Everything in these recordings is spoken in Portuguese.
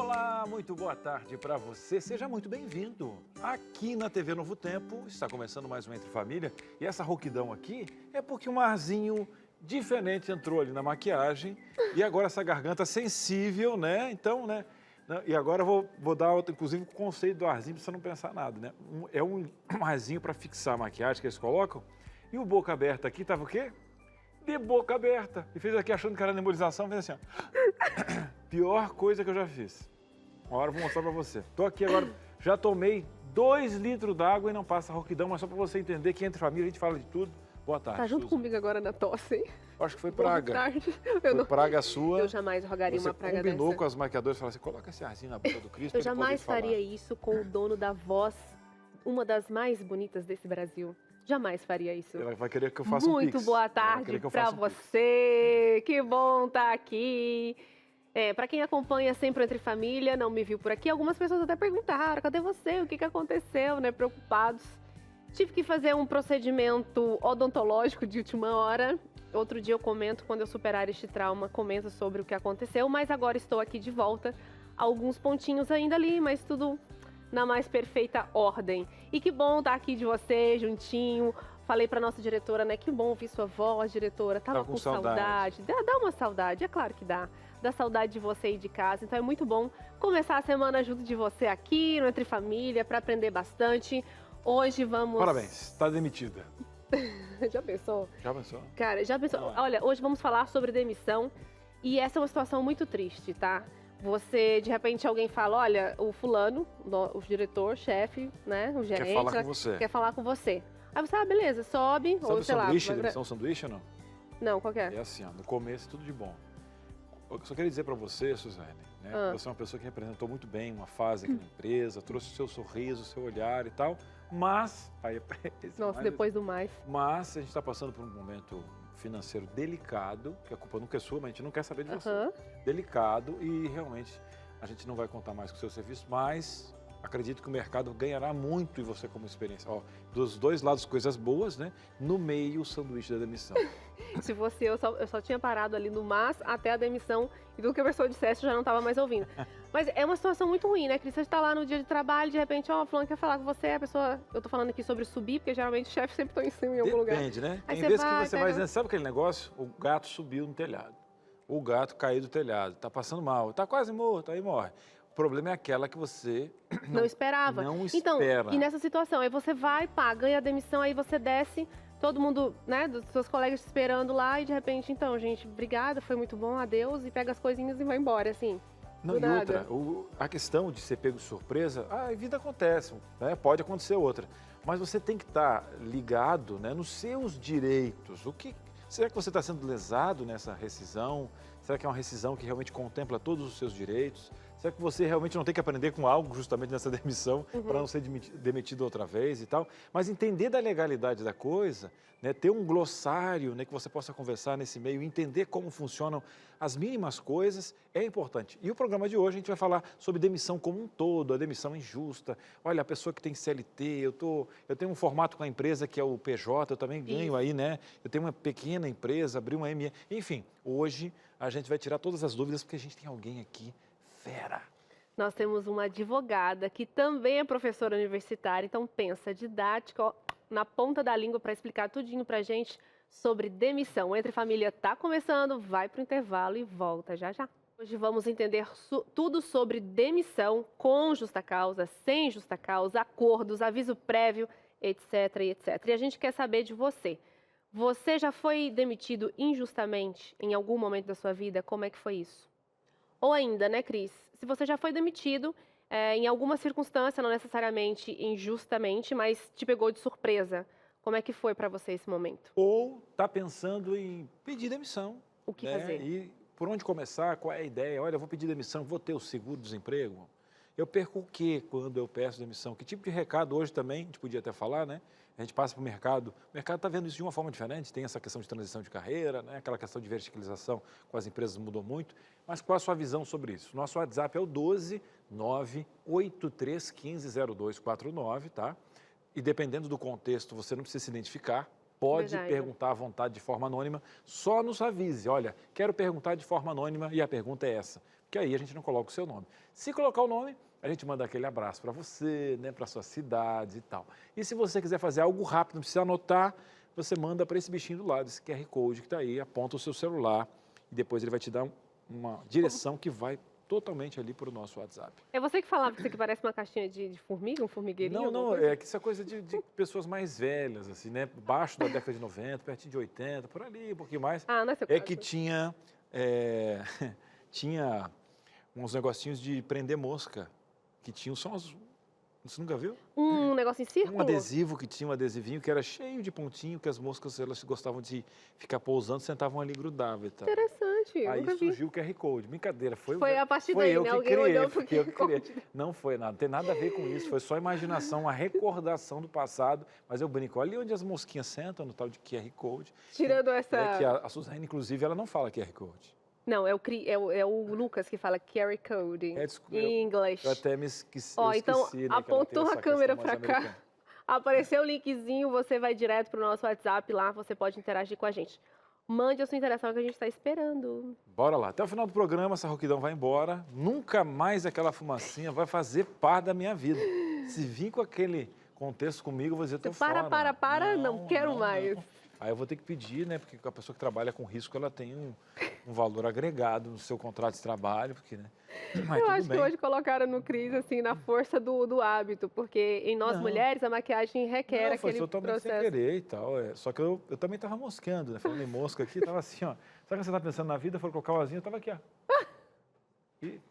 Olá, muito boa tarde para você. Seja muito bem-vindo. Aqui na TV Novo Tempo está começando mais um Entre Família e essa rouquidão aqui é porque um arzinho diferente entrou ali na maquiagem e agora essa garganta sensível, né? Então, né? E agora eu vou dar, inclusive, o conceito do arzinho para você não pensar nada, né? É um arzinho para fixar a maquiagem que eles colocam e o boca aberta aqui estava o quê? De boca aberta. E fez aqui achando que era nebulização, fez assim, ó. Pior coisa que eu já fiz. Uma hora eu vou mostrar pra você. Tô aqui agora, já tomei 2 litros d'água e não passa rouquidão, mas só pra você entender que entre família a gente fala de tudo. Boa tarde, Tá junto Suzy. comigo agora na tosse, hein? Acho que foi praga. Boa tarde. Foi praga sua. Eu jamais rogaria Você uma praga combinou dessa. com as maquiadoras e falou assim, coloca esse arzinho na boca do Cristo. Eu jamais faria isso com o dono da voz, uma das mais bonitas desse Brasil. Jamais faria isso. Ela vai querer que eu faça um Muito pix. boa tarde pra você. Que bom estar aqui. Para quem acompanha sempre Entre Família, não me viu por aqui, algumas pessoas até perguntaram, cadê você? O que aconteceu, né? Preocupados. Tive que fazer um procedimento odontológico de última hora. Outro dia eu comento, quando eu superar este trauma, comento sobre o que aconteceu, mas agora estou aqui de volta. Alguns pontinhos ainda ali, mas tudo na mais perfeita ordem. E que bom estar aqui de você, juntinho. Falei para nossa diretora, né? Que bom ouvir sua voz, diretora. Tava com saudade. Dá uma saudade, é claro que dá. Dá saudade de você e de casa. Então é muito bom começar a semana junto de você aqui no Entre Família para aprender bastante. Hoje vamos... Parabéns, está demitida. Já pensou? Já pensou? Cara, já pensou? Não é. Olha, hoje vamos falar sobre demissão e essa é uma situação muito triste, tá? Você, de repente, alguém fala, olha, o fulano, o diretor, chefe, né, o gerente... Quer falar com você. Quer falar com você. Aí você, beleza, sobe, Sabe ou o sei lá... sanduíche, demissão sanduíche ou não? Não, qual que é? É assim, ó, no começo tudo de bom. Eu só queria dizer para você, Suzane, né, que você é uma pessoa que representou muito bem uma fase aqui na empresa, trouxe o seu sorriso, o seu olhar e tal, mas... Aí, Nossa, depois do mais. Mas a gente está passando por um momento financeiro delicado, que a culpa nunca é sua, mas a gente não quer saber de você. Delicado e realmente a gente não vai contar mais com o seu serviço, mas acredito que o mercado ganhará muito em você como experiência. Ó, dos dois lados, coisas boas, né? No meio, o sanduíche da demissão. Se fosse eu só tinha parado ali no mas até a demissão e tudo que a pessoa dissesse eu já não estava mais ouvindo. Mas é uma situação muito ruim, né, Cris? Você está lá no dia de trabalho, de repente, ó, o fulano quer falar com você, a pessoa... Eu tô falando aqui sobre subir, porque geralmente o chefe sempre está em cima em algum lugar. Depende, né? Aí Tem vezes que você pega... vai dizendo, sabe aquele negócio? O gato subiu no telhado. O gato caiu do telhado, tá passando mal, tá quase morto, aí morre. O problema é aquela que você não esperava. Não então, espera. E nessa situação, aí você vai, pá, ganha a demissão, aí você desce, todo mundo, né, dos seus colegas te esperando lá e de repente, então, gente, obrigada, foi muito bom, adeus, e pega as coisinhas e vai embora, assim. Não, e outra, a questão de ser pego de surpresa, a vida acontece, né? Pode acontecer outra. Mas você tem que estar ligado, né, nos seus direitos. Será que você está sendo lesado nessa rescisão? Será que é uma rescisão que realmente contempla todos os seus direitos? Será que você realmente não tem que aprender com algo justamente nessa demissão para não ser demitido outra vez e tal? Mas entender da legalidade da coisa, né, ter um glossário, né, que você possa conversar nesse meio, entender como funcionam as mínimas coisas é importante. E o programa de hoje a gente vai falar sobre demissão como um todo, a demissão injusta. Olha, a pessoa que tem CLT, eu tenho um formato com a empresa que é o PJ, eu também ganho aí, né? Eu tenho uma pequena empresa, abri uma ME. Enfim, hoje a gente vai tirar todas as dúvidas porque a gente tem alguém aqui fera. Nós temos uma advogada que também é professora universitária, então pensa, didática, ó, na ponta da língua para explicar tudinho pra gente sobre demissão. Entre Família tá começando, vai pro intervalo e volta já já. Hoje vamos entender tudo sobre demissão com justa causa, sem justa causa, acordos, aviso prévio, etc, etc. E a gente quer saber de você. Você já foi demitido injustamente em algum momento da sua vida? Como é que foi isso? Ou ainda, né, Cris? Se você já foi demitido em alguma circunstância, não necessariamente injustamente, mas te pegou de surpresa, como é que foi para você esse momento? Ou está pensando em pedir demissão. O que fazer? E por onde começar? Qual é a ideia? Olha, eu vou pedir demissão, vou ter o seguro-desemprego? Eu perco o quê quando eu peço demissão? Que tipo de recado hoje também, a gente podia até falar, né? A gente passa para o mercado está vendo isso de uma forma diferente, tem essa questão de transição de carreira, né? Aquela questão de verticalização com as empresas mudou muito, mas qual a sua visão sobre isso? Nosso WhatsApp é o 12 983150249, tá? E dependendo do contexto, você não precisa se identificar, pode Verdade. perguntar à vontade de forma anônima, só nos avise, olha, quero perguntar de forma anônima e a pergunta é essa, porque aí a gente não coloca o seu nome. Se colocar o nome, a gente manda aquele abraço para você, né, para sua cidade e tal. E se você quiser fazer algo rápido, não precisa anotar, você manda para esse bichinho do lado, esse QR Code que está aí, aponta o seu celular e depois ele vai te dar uma direção que vai totalmente ali para o nosso WhatsApp. É você que falava que isso aqui parece uma caixinha de formiga, um formigueirinho? Não, alguma não, coisa? é que isso é coisa de pessoas mais velhas, assim, né? Baixo da década de 90, pertinho de 80, por ali, um pouquinho mais. Ah, não é seu É caso. que tinha, tinha uns negocinhos de prender mosca, que tinham só uns... Você nunca viu? Um negócio em círculo? Um adesivo que tinha um adesivinho que era cheio de pontinho, que as moscas elas gostavam de ficar pousando, sentavam ali e grudavam e tal. Interessante, Aí nunca vi. surgiu o QR Code. Brincadeira, foi A partir foi daí, eu né? que Alguém criei, olhou pro foi eu que QR criei. Code. Não foi nada, não tem nada a ver com isso, foi só imaginação, uma recordação do passado. Mas eu brinco, ali onde as mosquinhas sentam, no tal de QR Code. Tirando essa... É que a Suzane, inclusive, ela não fala QR Code. Não, é o Lucas que fala carry code Desculpa, em inglês. eu até me esqueci, Ó, eu então, esqueci, né, que ela tem apontou a essa câmera questão mais pra cá. americana. Apareceu o linkzinho, você vai direto pro nosso WhatsApp lá, você pode interagir com a gente. Mande a sua interação que a gente está esperando. Bora lá. Até o final do programa, essa rouquidão vai embora. Nunca mais aquela fumacinha vai fazer parte da minha vida. Se vir com aquele contexto comigo, eu vou dizer, tô fora. Não quero mais. Aí eu vou ter que pedir, né? Porque a pessoa que trabalha com risco, ela tem um valor agregado no seu contrato de trabalho, porque, né? Mas Eu tudo acho bem. que hoje colocaram no Cris, assim, na força do hábito, porque em nós Não. mulheres a maquiagem requer Não, foi aquele totalmente sem processo. querer e tal. Só que eu também tava moscando, né? Falando em mosca aqui, tava assim, ó. Sabe que você tá pensando na vida? Foi colocar o asinho, eu tava aqui, ó. E,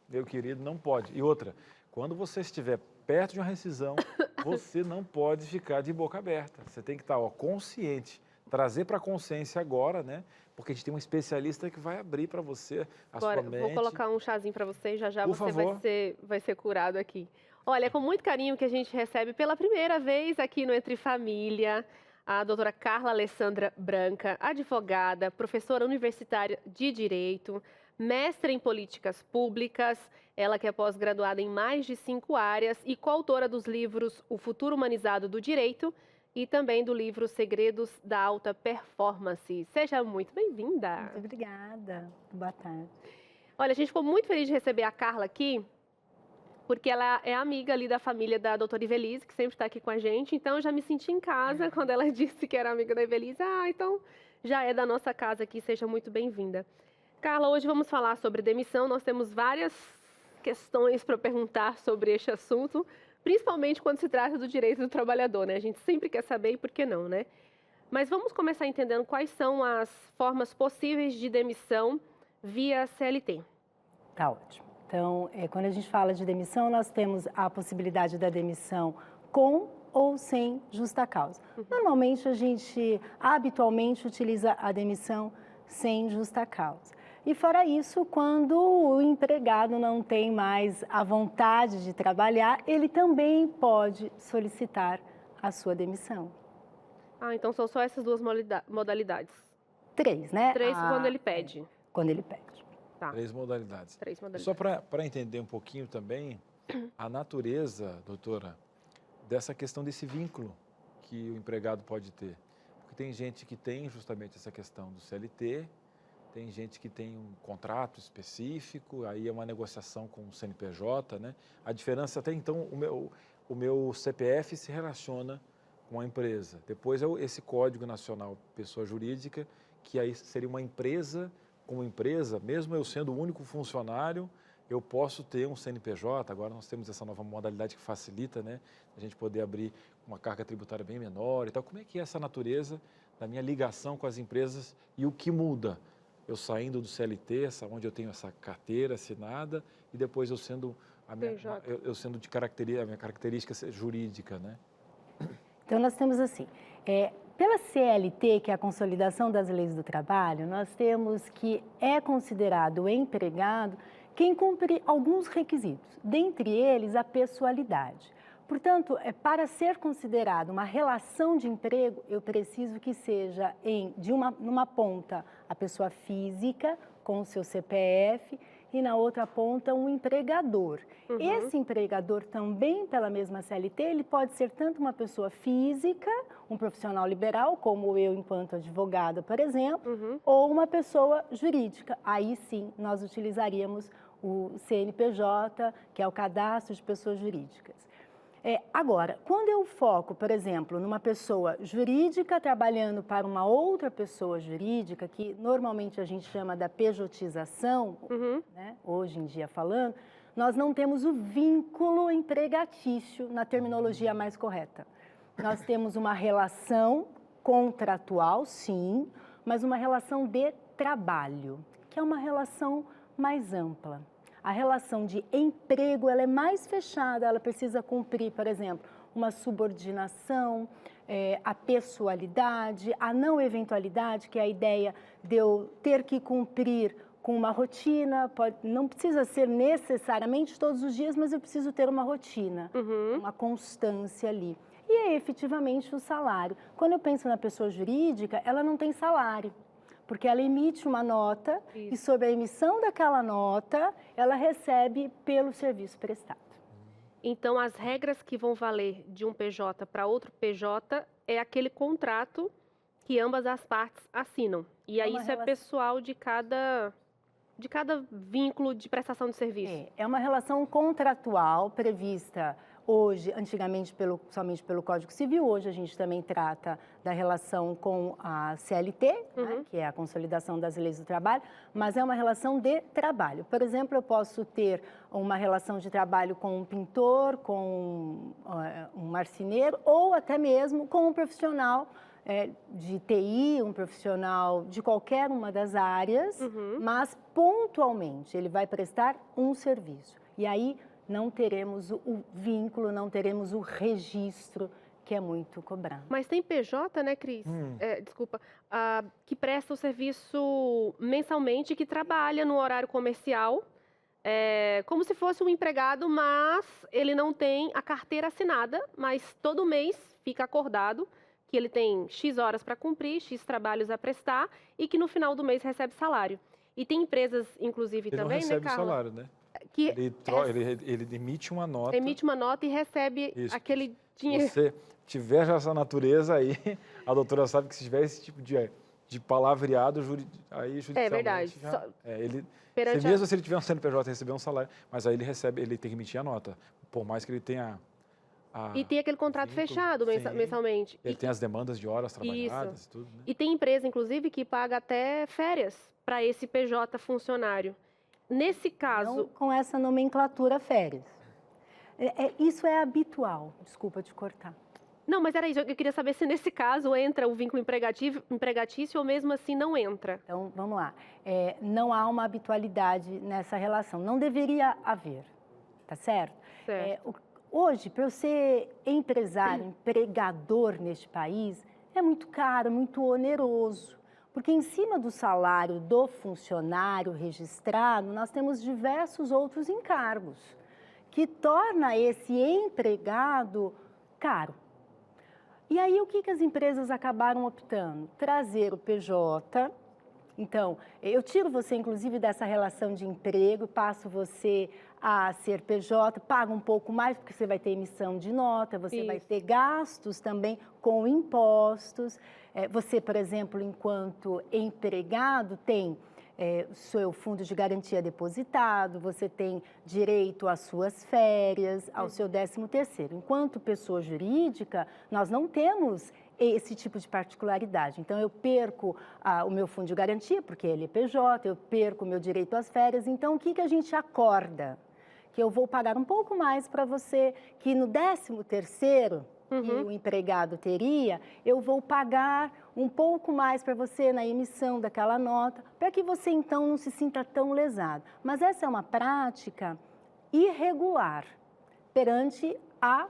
meu querido, não pode. E outra, quando você estiver perto de uma rescisão, você não pode ficar de boca aberta. Você tem que estar, ó, consciente. Trazer para a consciência agora, né? Porque a gente tem um especialista que vai abrir para você a Agora, sua mente. vou colocar um chazinho para você, já Por você favor. vai ser curado aqui. Olha, é com muito carinho que a gente recebe pela primeira vez aqui no Entre Família a doutora Carla Alessandra Branca, advogada, professora universitária de Direito, mestre em Políticas Públicas, ela que é pós-graduada em mais de 5 áreas e coautora dos livros O Futuro Humanizado do Direito e também do livro Segredos da Alta Performance. Seja muito bem-vinda. Muito obrigada. Boa tarde. Olha, a gente ficou muito feliz de receber a Carla aqui, porque ela é amiga ali da família da doutora Ivelise, que sempre está aqui com a gente. Então, eu já me senti em casa quando ela disse que era amiga da Ivelise. Ah, então já é da nossa casa aqui, seja muito bem-vinda. Carla, hoje vamos falar sobre demissão. Nós temos várias questões para perguntar sobre este assunto, principalmente quando se trata do direito do trabalhador, né? A gente sempre quer saber e por que não, né? Mas vamos começar entendendo quais são as formas possíveis de demissão via CLT. Tá ótimo. Então, quando a gente fala de demissão, nós temos a possibilidade da demissão com ou sem justa causa. Normalmente, a gente habitualmente utiliza a demissão sem justa causa. E fora isso, quando o empregado não tem mais a vontade de trabalhar, ele também pode solicitar a sua demissão. Ah, então são só essas duas modalidades. 3, né? 3 quando ele pede. Quando ele pede. Tá. 3 modalidades. 3 modalidades. Só para entender um pouquinho também a natureza, doutora, dessa questão desse vínculo que o empregado pode ter. Porque tem gente que tem justamente essa questão do CLT, tem gente que tem um contrato específico, aí é uma negociação com o CNPJ, né? A diferença até então, o meu CPF se relaciona com a empresa. Depois é esse Código Nacional Pessoa Jurídica, que aí seria uma empresa, como empresa, mesmo eu sendo o único funcionário, eu posso ter um CNPJ. Agora nós temos essa nova modalidade que facilita, né? A gente poder abrir uma carga tributária bem menor e tal. Como é que é essa natureza da minha ligação com as empresas e o que muda? Eu saindo do CLT, onde eu tenho essa carteira assinada, e depois eu sendo a minha característica jurídica, né? Então, nós temos assim, pela CLT, que é a Consolidação das Leis do Trabalho, nós temos que é considerado empregado quem cumpre alguns requisitos, dentre eles a pessoalidade. Portanto, para ser considerado uma relação de emprego, eu preciso que seja numa ponta a pessoa física com o seu CPF e na outra ponta um empregador. Esse empregador também, pela mesma CLT, ele pode ser tanto uma pessoa física, um profissional liberal, como eu enquanto advogada, por exemplo, ou uma pessoa jurídica. Aí sim, nós utilizaríamos o CNPJ, que é o Cadastro de Pessoas Jurídicas. Agora, quando eu foco, por exemplo, numa pessoa jurídica trabalhando para uma outra pessoa jurídica, que normalmente a gente chama da pejotização, né, hoje em dia falando, nós não temos o vínculo empregatício na terminologia mais correta. Nós temos uma relação contratual, sim, mas uma relação de trabalho, que é uma relação mais ampla. A relação de emprego, ela é mais fechada, ela precisa cumprir, por exemplo, uma subordinação, a pessoalidade, a não eventualidade, que é a ideia de eu ter que cumprir com uma rotina, não precisa ser necessariamente todos os dias, mas eu preciso ter uma rotina, uma constância ali. E é efetivamente o salário. Quando eu penso na pessoa jurídica, ela não tem salário, porque ela emite uma nota e sobre a emissão daquela nota, ela recebe pelo serviço prestado. Então, as regras que vão valer de um PJ para outro PJ é aquele contrato que ambas as partes assinam. E aí isso é pessoal de cada vínculo de prestação de serviço. É uma relação contratual prevista hoje, antigamente somente pelo Código Civil, hoje a gente também trata da relação com a CLT, né, que é a Consolidação das Leis do Trabalho, mas é uma relação de trabalho. Por exemplo, eu posso ter uma relação de trabalho com um pintor, com um marceneiro ou até mesmo com um profissional de TI, um profissional de qualquer uma das áreas, mas pontualmente ele vai prestar um serviço. E aí não teremos o vínculo, não teremos o registro, que é muito cobrado. Mas tem PJ, né, Cris? Que presta o serviço mensalmente, que trabalha no horário comercial, como se fosse um empregado, mas ele não tem a carteira assinada, mas todo mês fica acordado que ele tem X horas para cumprir, X trabalhos a prestar e que no final do mês recebe salário. E tem empresas, inclusive, ele também, não recebe né, Carla? salário, né? Que Ele emite uma nota. Emite uma nota e recebe aquele dinheiro. Se você tiver já essa natureza aí, a doutora sabe que se tiver esse tipo de palavreado, aí judicialmente... É verdade. Mesmo se ele tiver um CNPJ e receber um salário, mas aí ele tem que emitir a nota, por mais que ele tenha... E tem aquele contrato fechado mensalmente. Ele tem as demandas de horas trabalhadas e tudo, né? E tem empresa, inclusive, que paga até férias para esse PJ funcionário. Nesse caso... Não com essa nomenclatura férias. Isso é habitual, desculpa te cortar. Não, mas era isso, eu queria saber se nesse caso entra o vínculo empregatício ou mesmo assim não entra. Então, vamos lá. Não há uma habitualidade nessa relação, não deveria haver, tá certo? Hoje, para eu ser empresário, empregador neste país, é muito caro, muito oneroso. Porque em cima do salário do funcionário registrado, nós temos diversos outros encargos, que torna esse empregado caro. E aí, o que as empresas acabaram optando? Trazer o PJ. Então, eu tiro você, inclusive, dessa relação de emprego, passo você a ser PJ, paga um pouco mais, porque você vai ter emissão de nota, você vai ter gastos também com impostos. Você, por exemplo, enquanto empregado, tem seu fundo de garantia depositado, você tem direito às suas férias, ao seu 13º. Enquanto pessoa jurídica, nós não temos esse tipo de particularidade. Então, eu perco o meu fundo de garantia, porque ele é PJ, eu perco o meu direito às férias. Então, o que a gente acorda? Que eu vou pagar um pouco mais para você, que no 13º, que o empregado teria, eu vou pagar um pouco mais para você na emissão daquela nota, para que você, então, não se sinta tão lesado. Mas essa é uma prática irregular perante a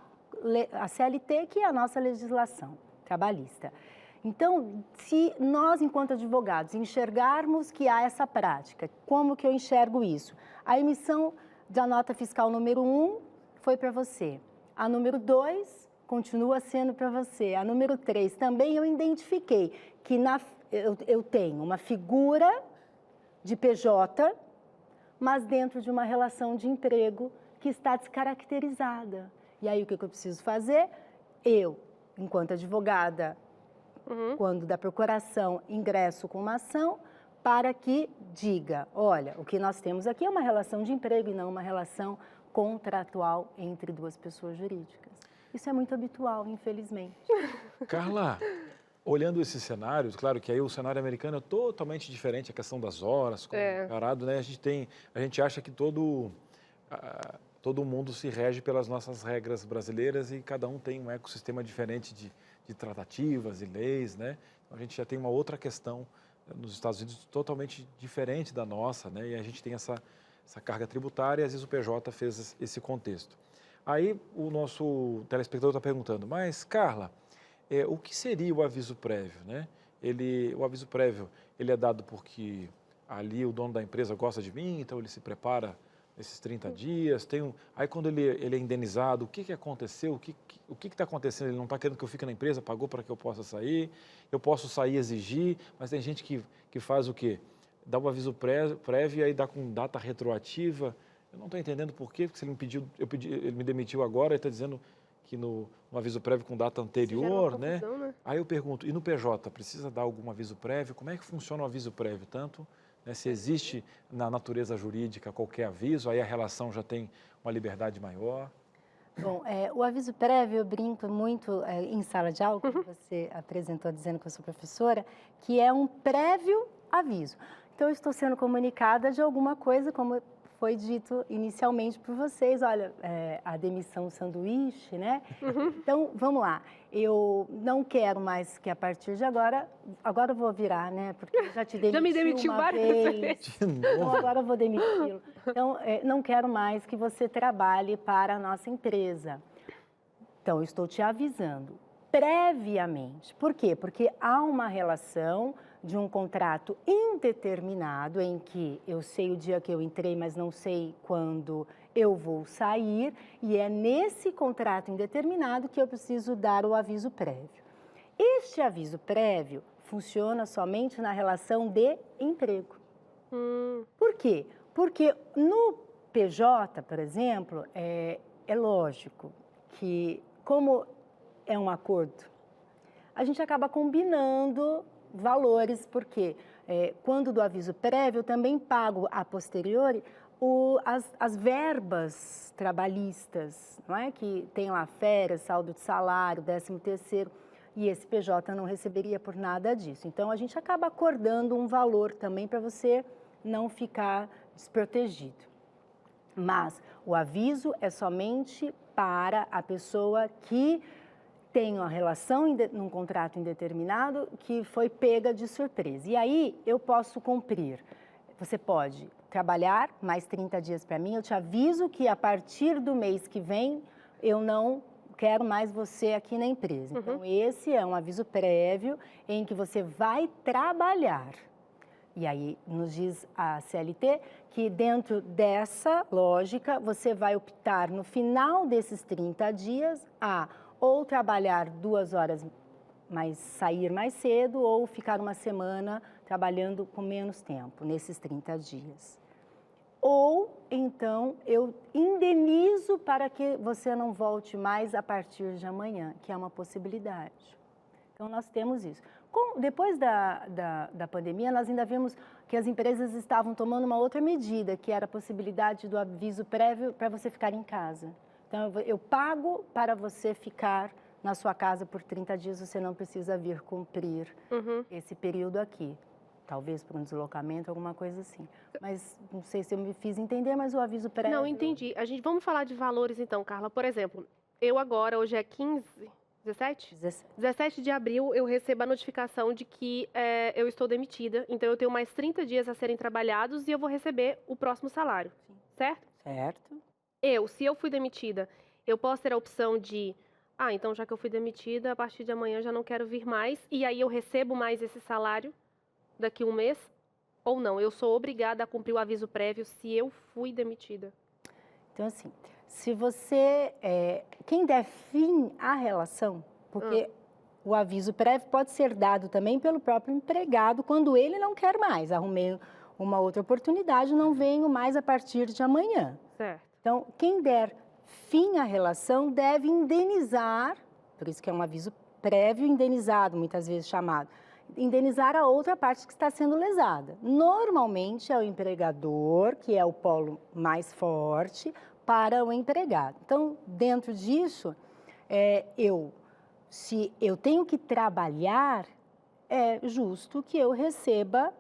CLT, que é a nossa legislação trabalhista. Então, se nós, enquanto advogados, enxergarmos que há essa prática, como que eu enxergo isso? A emissão da nota fiscal número 1 foi para você. A número 2 continua sendo para você. A número 3 também eu identifiquei que eu tenho uma figura de PJ, mas dentro de uma relação de emprego que está descaracterizada. E aí o que eu preciso fazer? Eu, enquanto advogada, quando da procuração, ingresso com uma ação para que diga, olha, o que nós temos aqui é uma relação de emprego e não uma relação contratual entre duas pessoas jurídicas. Isso é muito habitual, infelizmente. Carla, olhando esses cenários, claro que aí o cenário americano é totalmente diferente, a questão das horas, comparado, né? A gente acha que todo mundo se rege pelas nossas regras brasileiras e cada um tem um ecossistema diferente de tratativas e leis, né? A gente já tem uma outra questão nos Estados Unidos totalmente diferente da nossa, né? E a gente tem essa carga tributária e às vezes o PJ fez esse contexto. Aí o nosso telespectador está perguntando, mas Carla, o que seria o aviso prévio, né? O aviso prévio, ele é dado porque ali o dono da empresa gosta de mim, então ele se prepara nesses 30 dias, aí quando ele é indenizado, o que aconteceu, o que está acontecendo, ele não está querendo que eu fique na empresa, pagou para que eu possa sair, eu posso sair e exigir, mas tem gente que faz o quê? Dá o aviso prévio e aí dá com data retroativa, eu não estou entendendo por quê, porque se ele me demitiu agora, ele está dizendo que no aviso prévio com data anterior, né? Aí eu pergunto, e no PJ, precisa dar algum aviso prévio? Como é que funciona o aviso prévio? Tanto, né, se existe na natureza jurídica qualquer aviso, aí a relação já tem uma liberdade maior? Bom, o aviso prévio, eu brinco muito em sala de aula, como você apresentou dizendo que eu sou professora, que é um prévio aviso. Então, eu estou sendo comunicada de alguma coisa, como foi dito inicialmente por vocês, olha, a demissão sanduíche, né? Então, vamos lá, eu não quero mais que a partir de agora eu vou virar, né? Porque eu já te demiti já me demitiu uma várias vez, vezes. então agora eu vou demiti-lo. Então, não quero mais que você trabalhe para a nossa empresa. Então, eu estou te avisando previamente. Por quê? Porque há uma relação de um contrato indeterminado em que eu sei o dia que eu entrei, mas não sei quando eu vou sair, e é nesse contrato indeterminado que eu preciso dar o aviso prévio. Este aviso prévio funciona somente na relação de emprego. Por quê? Porque no PJ, por exemplo, é lógico que, como é um acordo, a gente acaba combinando valores, porque quando do aviso prévio, eu também pago a posteriori as verbas trabalhistas, não é? Que tem lá férias, saldo de salário, 13º, e esse PJ não receberia por nada disso. Então, a gente acaba acordando um valor também para você não ficar desprotegido. Mas o aviso é somente para a pessoa que tem uma relação num contrato indeterminado que foi pega de surpresa. E aí eu posso cumprir. Você pode trabalhar mais 30 dias para mim, eu te aviso que a partir do mês que vem eu não quero mais você aqui na empresa. Então esse é um aviso prévio em que você vai trabalhar. E aí nos diz a CLT que dentro dessa lógica você vai optar no final desses 30 dias ou trabalhar 2 horas, mas sair mais cedo, ou ficar uma semana trabalhando com menos tempo, nesses 30 dias. Ou, então, eu indenizo para que você não volte mais a partir de amanhã, que é uma possibilidade. Então, nós temos isso. Depois da pandemia, nós ainda vimos que as empresas estavam tomando uma outra medida, que era a possibilidade do aviso prévio para você ficar em casa. Então, eu pago para você ficar na sua casa por 30 dias, você não precisa vir cumprir esse período aqui. Talvez por um deslocamento, alguma coisa assim. Mas não sei se eu me fiz entender, mas o aviso prévio... Não, entendi. Vamos falar de valores então, Carla. Por exemplo, eu agora, hoje é 17? 17 de abril, eu recebo a notificação de que eu estou demitida. Então, eu tenho mais 30 dias a serem trabalhados e eu vou receber o próximo salário. Sim. Certo? Certo. Se eu fui demitida, eu posso ter a opção de, então já que eu fui demitida, a partir de amanhã já não quero vir mais, e aí eu recebo mais esse salário daqui a um mês? Ou não? Eu sou obrigada a cumprir o aviso prévio se eu fui demitida? Então, assim, se você... quem der fim à relação, porque o aviso prévio pode ser dado também pelo próprio empregado quando ele não quer mais. Arrumei uma outra oportunidade, não venho mais a partir de amanhã. Certo. Então, quem der fim à relação deve indenizar, por isso que é um aviso prévio indenizado, muitas vezes chamado, indenizar a outra parte que está sendo lesada. Normalmente é o empregador, que é o polo mais forte, para o empregado. Então, dentro disso, se eu tenho que trabalhar, é justo que eu receba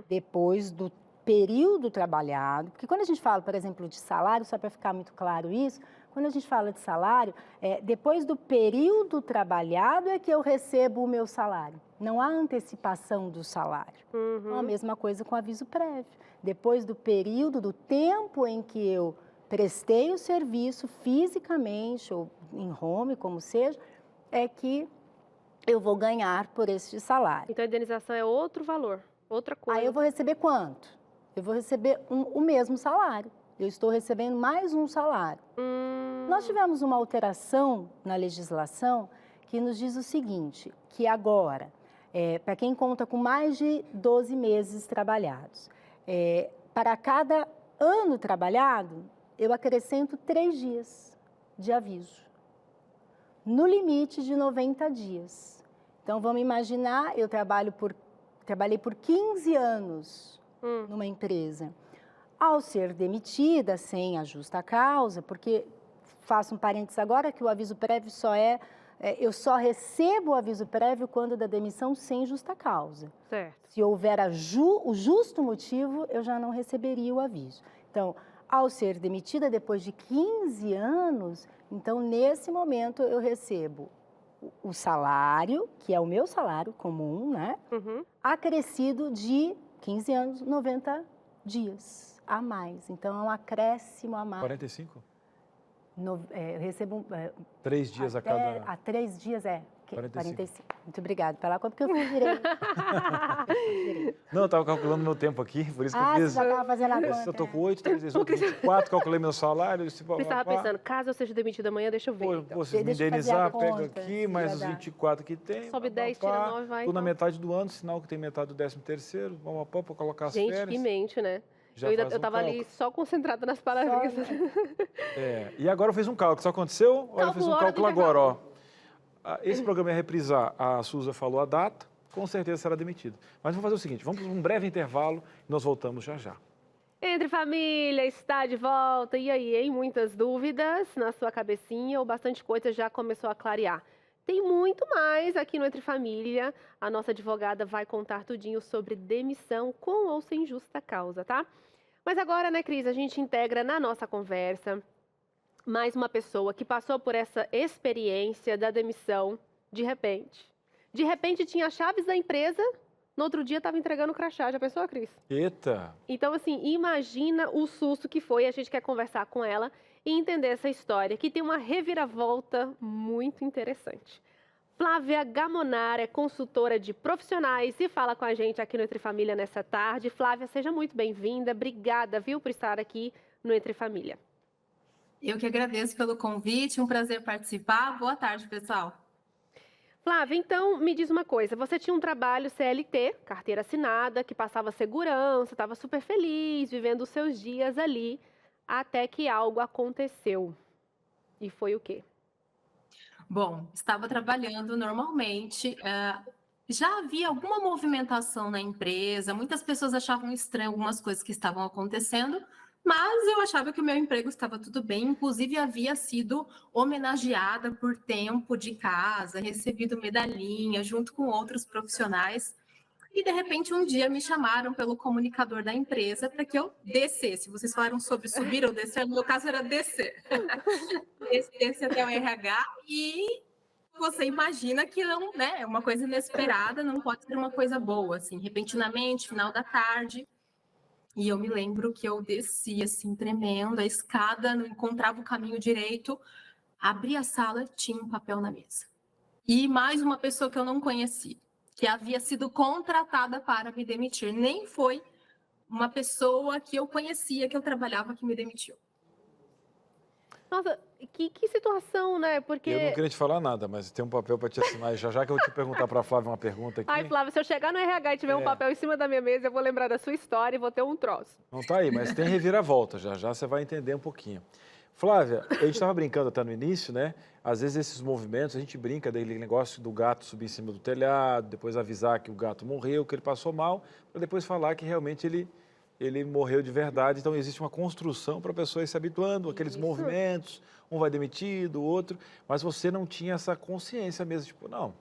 depois do período trabalhado, porque quando a gente fala, por exemplo, de salário, só para ficar muito claro isso, quando a gente fala de salário, depois do período trabalhado é que eu recebo o meu salário. Não há antecipação do salário. Então, a mesma coisa com aviso prévio. Depois do período, do tempo em que eu prestei o serviço fisicamente ou em home, como seja, é que eu vou ganhar por este salário. Então, a indenização é outro valor, outra coisa. Aí eu vou receber quanto? Eu vou receber o mesmo salário. Eu estou recebendo mais um salário. Nós tivemos uma alteração na legislação que nos diz o seguinte, que agora, para quem conta com mais de 12 meses trabalhados, para cada ano trabalhado, eu acrescento 3 dias de aviso, no limite de 90 dias. Então, vamos imaginar, eu trabalhei por 15 anos numa empresa. Ao ser demitida, sem a justa causa, porque, faço um parênteses agora, que o aviso prévio eu só recebo o aviso prévio quando da demissão sem justa causa. Certo. Se houver o justo motivo, eu já não receberia o aviso. Então, ao ser demitida depois de 15 anos, então, nesse momento, eu recebo o salário, que é o meu salário comum, né? Acrescido de 15 anos, 90 dias a mais. Então, é um acréscimo a mais. 45? Eu recebo... 3 dias a cada... Há 3 dias, 45. 45. Muito obrigada pela conta, porque eu fiz direito. Não, eu estava calculando meu tempo aqui, por isso que eu Você fiz. já estava fazendo a conta. Eu estou com 8, 3 vezes 8, 24, calculei meu salário. Eu estava pensando, caso eu seja demitido amanhã, deixa eu ver. Pô, Então. vocês me Deixa eu fazer a indenizar, conta, pega aqui, mais já os dá. 24 que tem. Sobe 10, tira 9, vai. Estou na então. metade do ano, sinal que tem metade do 13º, vamos para colocar as Gente, férias. que mente, né? Já Eu faz um estava ali cálculo. só concentrada nas palavrinhas. E agora eu fiz um cálculo, isso aconteceu? Olha, eu fiz um Calcula a hora do cálculo agora, ó. Esse programa ia reprisar, a Suza falou a data, com certeza será demitido. Mas vamos fazer o seguinte, vamos para um breve intervalo e nós voltamos já já. Entre Família está de volta. E aí, hein? Muitas dúvidas na sua cabecinha ou bastante coisa já começou a clarear? Tem muito mais aqui no Entre Família. A nossa advogada vai contar tudinho sobre demissão com ou sem justa causa, tá? Mas agora, né, Cris, a gente integra na nossa conversa mais uma pessoa que passou por essa experiência da demissão de repente. De repente tinha as chaves da empresa, no outro dia estava entregando o crachá. Já pensou, Cris? Eita! Então, assim, imagina o susto que foi. A gente quer conversar com ela e entender essa história, que tem uma reviravolta muito interessante. Flávia Gamonar é consultora de profissionais e fala com a gente aqui no Entre Família nessa tarde. Flávia, seja muito bem-vinda. Obrigada, viu, por estar aqui no Entre Família. Eu que agradeço pelo convite, um prazer participar. Boa tarde, pessoal. Flávia, então me diz uma coisa, você tinha um trabalho CLT, carteira assinada, que passava segurança, estava super feliz, vivendo os seus dias ali, até que algo aconteceu. E foi o quê? Bom, estava trabalhando normalmente, já havia alguma movimentação na empresa, muitas pessoas achavam estranho algumas coisas que estavam acontecendo, mas eu achava que o meu emprego estava tudo bem, inclusive havia sido homenageada por tempo de casa, recebido medalhinha junto com outros profissionais. E, de repente, um dia me chamaram pelo comunicador da empresa para que eu descesse. Vocês falaram sobre subir ou descer, no meu caso era descer. Descer até o RH e você imagina que não, né, é uma coisa inesperada, não pode ser uma coisa boa, assim, repentinamente, final da tarde. E eu me lembro que eu desci, assim, tremendo, a escada, não encontrava o caminho direito, abri a sala, tinha um papel na mesa. E mais uma pessoa que eu não conhecia, que havia sido contratada para me demitir. Nem foi uma pessoa que eu conhecia, que eu trabalhava, que me demitiu. Nossa, que situação, né? Eu não Porque... queria te falar nada, mas tem um papel para te assinar. Já que eu vou te perguntar para a Flávia uma pergunta aqui. Ai, Flávia, se eu chegar no RH e tiver um papel em cima da minha mesa, eu vou lembrar da sua história e vou ter um troço. Não tá aí, mas tem reviravolta. Já você vai entender um pouquinho. Flávia, a gente estava brincando até no início, né? Às vezes esses movimentos, a gente brinca daquele negócio do gato subir em cima do telhado, depois avisar que o gato morreu, que ele passou mal, para depois falar que realmente ele morreu de verdade. Então, existe uma construção para a pessoa ir se habituando, aqueles movimentos, um vai demitido, o outro, mas você não tinha essa consciência mesmo, tipo, não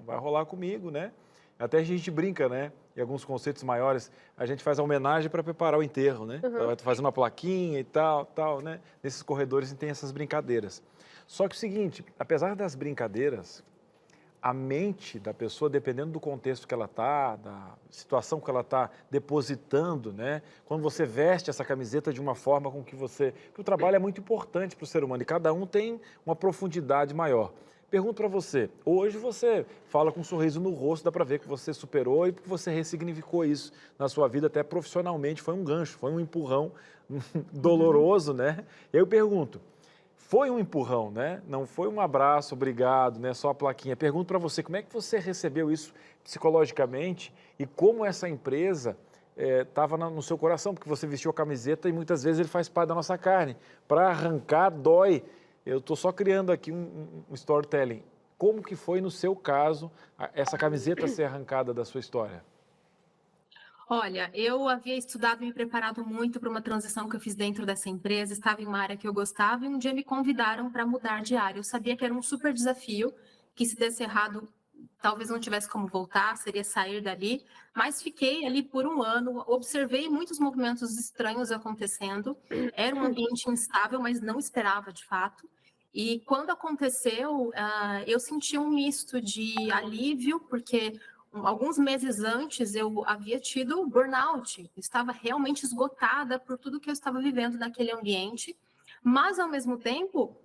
vai rolar comigo, né? Até a gente brinca, né? Em alguns conceitos maiores, a gente faz a homenagem para preparar o enterro, né? Vai fazer uma plaquinha e tal, né? Nesses corredores tem essas brincadeiras. Só que o seguinte, apesar das brincadeiras, a mente da pessoa, dependendo do contexto que ela está, da situação que ela está depositando, né? Quando você veste essa camiseta de uma forma com que que o trabalho é muito importante para o ser humano e cada um tem uma profundidade maior. Pergunto para você, hoje você fala com um sorriso no rosto, dá para ver que você superou e que você ressignificou isso na sua vida, até profissionalmente, foi um gancho, foi um empurrão doloroso, né? E aí eu pergunto, foi um empurrão, né? Não foi um abraço, obrigado, né? Só a plaquinha. Pergunto para você, como é que você recebeu isso psicologicamente e como essa empresa estava no seu coração? Porque você vestiu a camiseta e muitas vezes ele faz parte da nossa carne. Para arrancar, dói. Eu estou só criando aqui um storytelling. Como que foi, no seu caso, essa camiseta ser arrancada da sua história? Olha, eu havia estudado e me preparado muito para uma transição que eu fiz dentro dessa empresa, estava em uma área que eu gostava e um dia me convidaram para mudar de área. Eu sabia que era um super desafio, que se desse errado, talvez não tivesse como voltar, seria sair dali, mas fiquei ali por um ano, observei muitos movimentos estranhos acontecendo, era um ambiente instável, mas não esperava de fato. E quando aconteceu, eu senti um misto de alívio, porque alguns meses antes eu havia tido burnout, estava realmente esgotada por tudo que eu estava vivendo naquele ambiente, mas ao mesmo tempo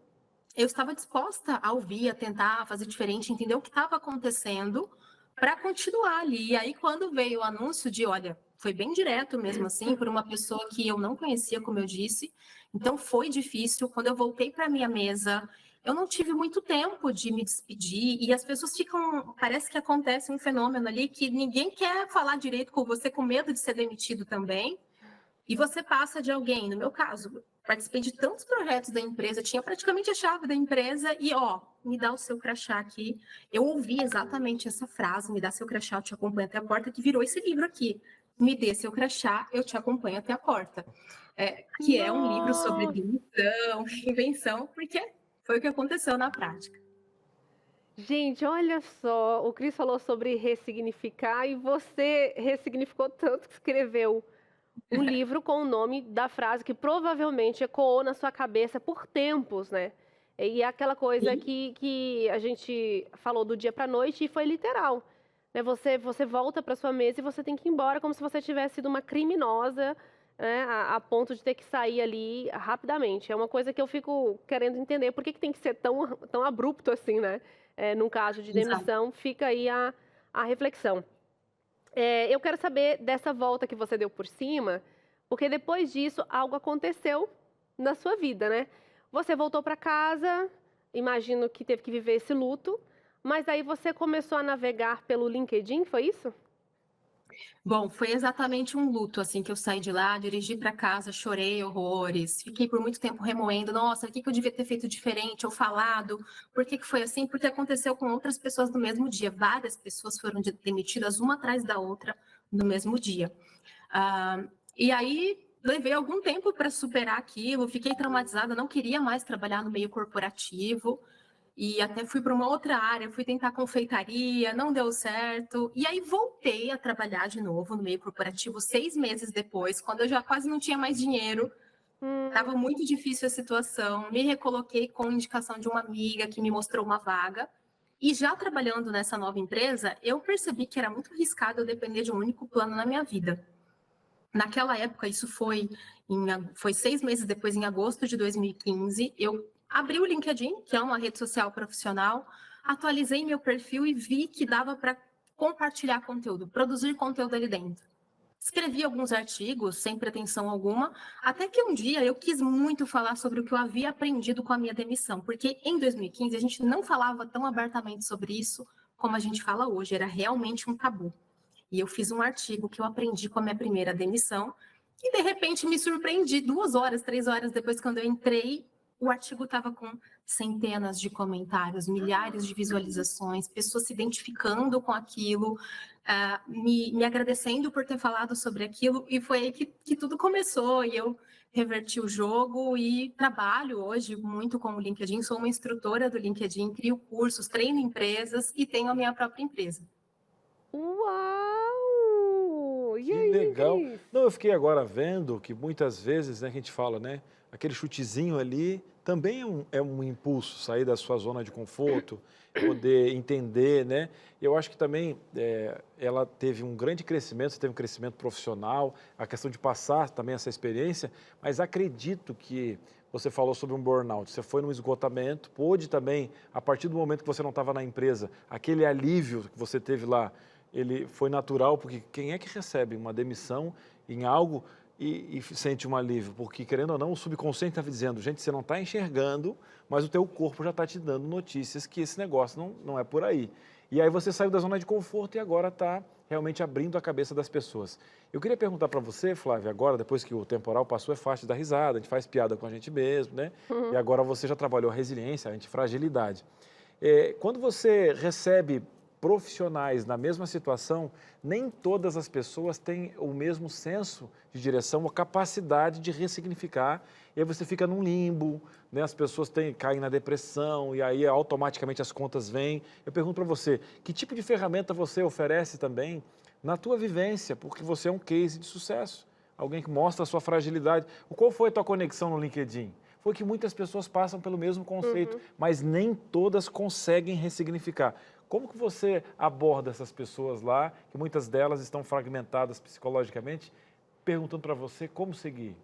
eu estava disposta a ouvir, a tentar fazer diferente, entender o que estava acontecendo para continuar ali. E aí quando veio o anúncio de, olha, foi bem direto mesmo assim, por uma pessoa que eu não conhecia, como eu disse, então foi difícil. Quando eu voltei para minha mesa, eu não tive muito tempo de me despedir e as pessoas ficam, parece que acontece um fenômeno ali que ninguém quer falar direito com você, com medo de ser demitido também, e você passa de alguém. No meu caso, participei de tantos projetos da empresa, tinha praticamente a chave da empresa e, me dá o seu crachá aqui. Eu ouvi exatamente essa frase, me dá seu crachá, eu te acompanho até a porta, que virou esse livro aqui. Me dê seu crachá, eu te acompanho até a porta. Que é um livro sobre demissão, reinvenção, porque foi o que aconteceu na prática. Gente, olha só, o Cris falou sobre ressignificar e você ressignificou tanto que escreveu um livro com o nome da frase que provavelmente ecoou na sua cabeça por tempos, né? E é aquela coisa que a gente falou do dia para a noite e foi literal. Né? Você volta para sua mesa e você tem que ir embora como se você tivesse sido uma criminosa, né? A ponto de ter que sair ali rapidamente. É uma coisa que eu fico querendo entender. Por que tem que ser tão abrupto assim, né? Num caso de demissão, fica aí a reflexão. Eu quero saber dessa volta que você deu por cima, porque depois disso algo aconteceu na sua vida, né? Você voltou para casa, imagino que teve que viver esse luto, mas aí você começou a navegar pelo LinkedIn, foi isso? Bom, foi exatamente um luto, assim, que eu saí de lá, dirigi para casa, chorei horrores, fiquei por muito tempo remoendo, nossa, o que eu devia ter feito diferente ou falado, por que foi assim? Porque aconteceu com outras pessoas no mesmo dia, várias pessoas foram demitidas uma atrás da outra no mesmo dia. E aí, levei algum tempo para superar aquilo, fiquei traumatizada, não queria mais trabalhar no meio corporativo, e até fui para uma outra área, fui tentar confeitaria, não deu certo. E aí voltei a trabalhar de novo no meio corporativo 6 meses depois, quando eu já quase não tinha mais dinheiro. Estava muito difícil a situação. Me recoloquei com indicação de uma amiga que me mostrou uma vaga. E já trabalhando nessa nova empresa, eu percebi que era muito arriscado eu depender de um único plano na minha vida. Naquela época, isso foi 6 meses depois, em agosto de 2015, eu abri o LinkedIn, que é uma rede social profissional, atualizei meu perfil e vi que dava para compartilhar conteúdo, produzir conteúdo ali dentro. Escrevi alguns artigos, sem pretensão alguma, até que um dia eu quis muito falar sobre o que eu havia aprendido com a minha demissão, porque em 2015 a gente não falava tão abertamente sobre isso como a gente fala hoje, era realmente um tabu. E eu fiz um artigo que eu aprendi com a minha primeira demissão, e de repente me surpreendi, 2 horas, 3 horas depois, quando eu entrei, o artigo estava com centenas de comentários, milhares de visualizações, pessoas se identificando com aquilo, me agradecendo por ter falado sobre aquilo, e foi aí que tudo começou, e eu reverti o jogo e trabalho hoje muito com o LinkedIn, sou uma instrutora do LinkedIn, crio cursos, treino empresas e tenho a minha própria empresa. Uau! E Que aí, legal. Cris? Não, eu fiquei agora vendo que muitas vezes, né, que a gente fala, né, aquele chutezinho ali também é um impulso, sair da sua zona de conforto, poder entender, né? Eu acho que também ela teve um grande crescimento, você teve um crescimento profissional, a questão de passar também essa experiência, mas acredito que você falou sobre um burnout, você foi num esgotamento, pôde também, a partir do momento que você não estava na empresa, aquele alívio que você teve lá, ele foi natural, porque quem é que recebe uma demissão em algo e sente um alívio? Porque, querendo ou não, o subconsciente está dizendo, gente, você não está enxergando, mas o teu corpo já está te dando notícias que esse negócio não é por aí. E aí você saiu da zona de conforto e agora está realmente abrindo a cabeça das pessoas. Eu queria perguntar para você, Flávia, agora, depois que o temporal passou, é fácil dar risada, a gente faz piada com a gente mesmo, né? E agora você já trabalhou a resiliência, a antifragilidade. Quando você recebe profissionais na mesma situação, nem todas as pessoas têm o mesmo senso de direção ou capacidade de ressignificar, e aí você fica num limbo, né? As pessoas caem na depressão, e aí automaticamente as contas vêm. Eu pergunto para você, que tipo de ferramenta você oferece também na tua vivência, porque você é um case de sucesso, alguém que mostra a sua fragilidade. Qual foi a tua conexão no LinkedIn? Foi que muitas pessoas passam pelo mesmo conceito, mas nem todas conseguem ressignificar. Como que você aborda essas pessoas lá, que muitas delas estão fragmentadas psicologicamente, perguntando para você como seguir?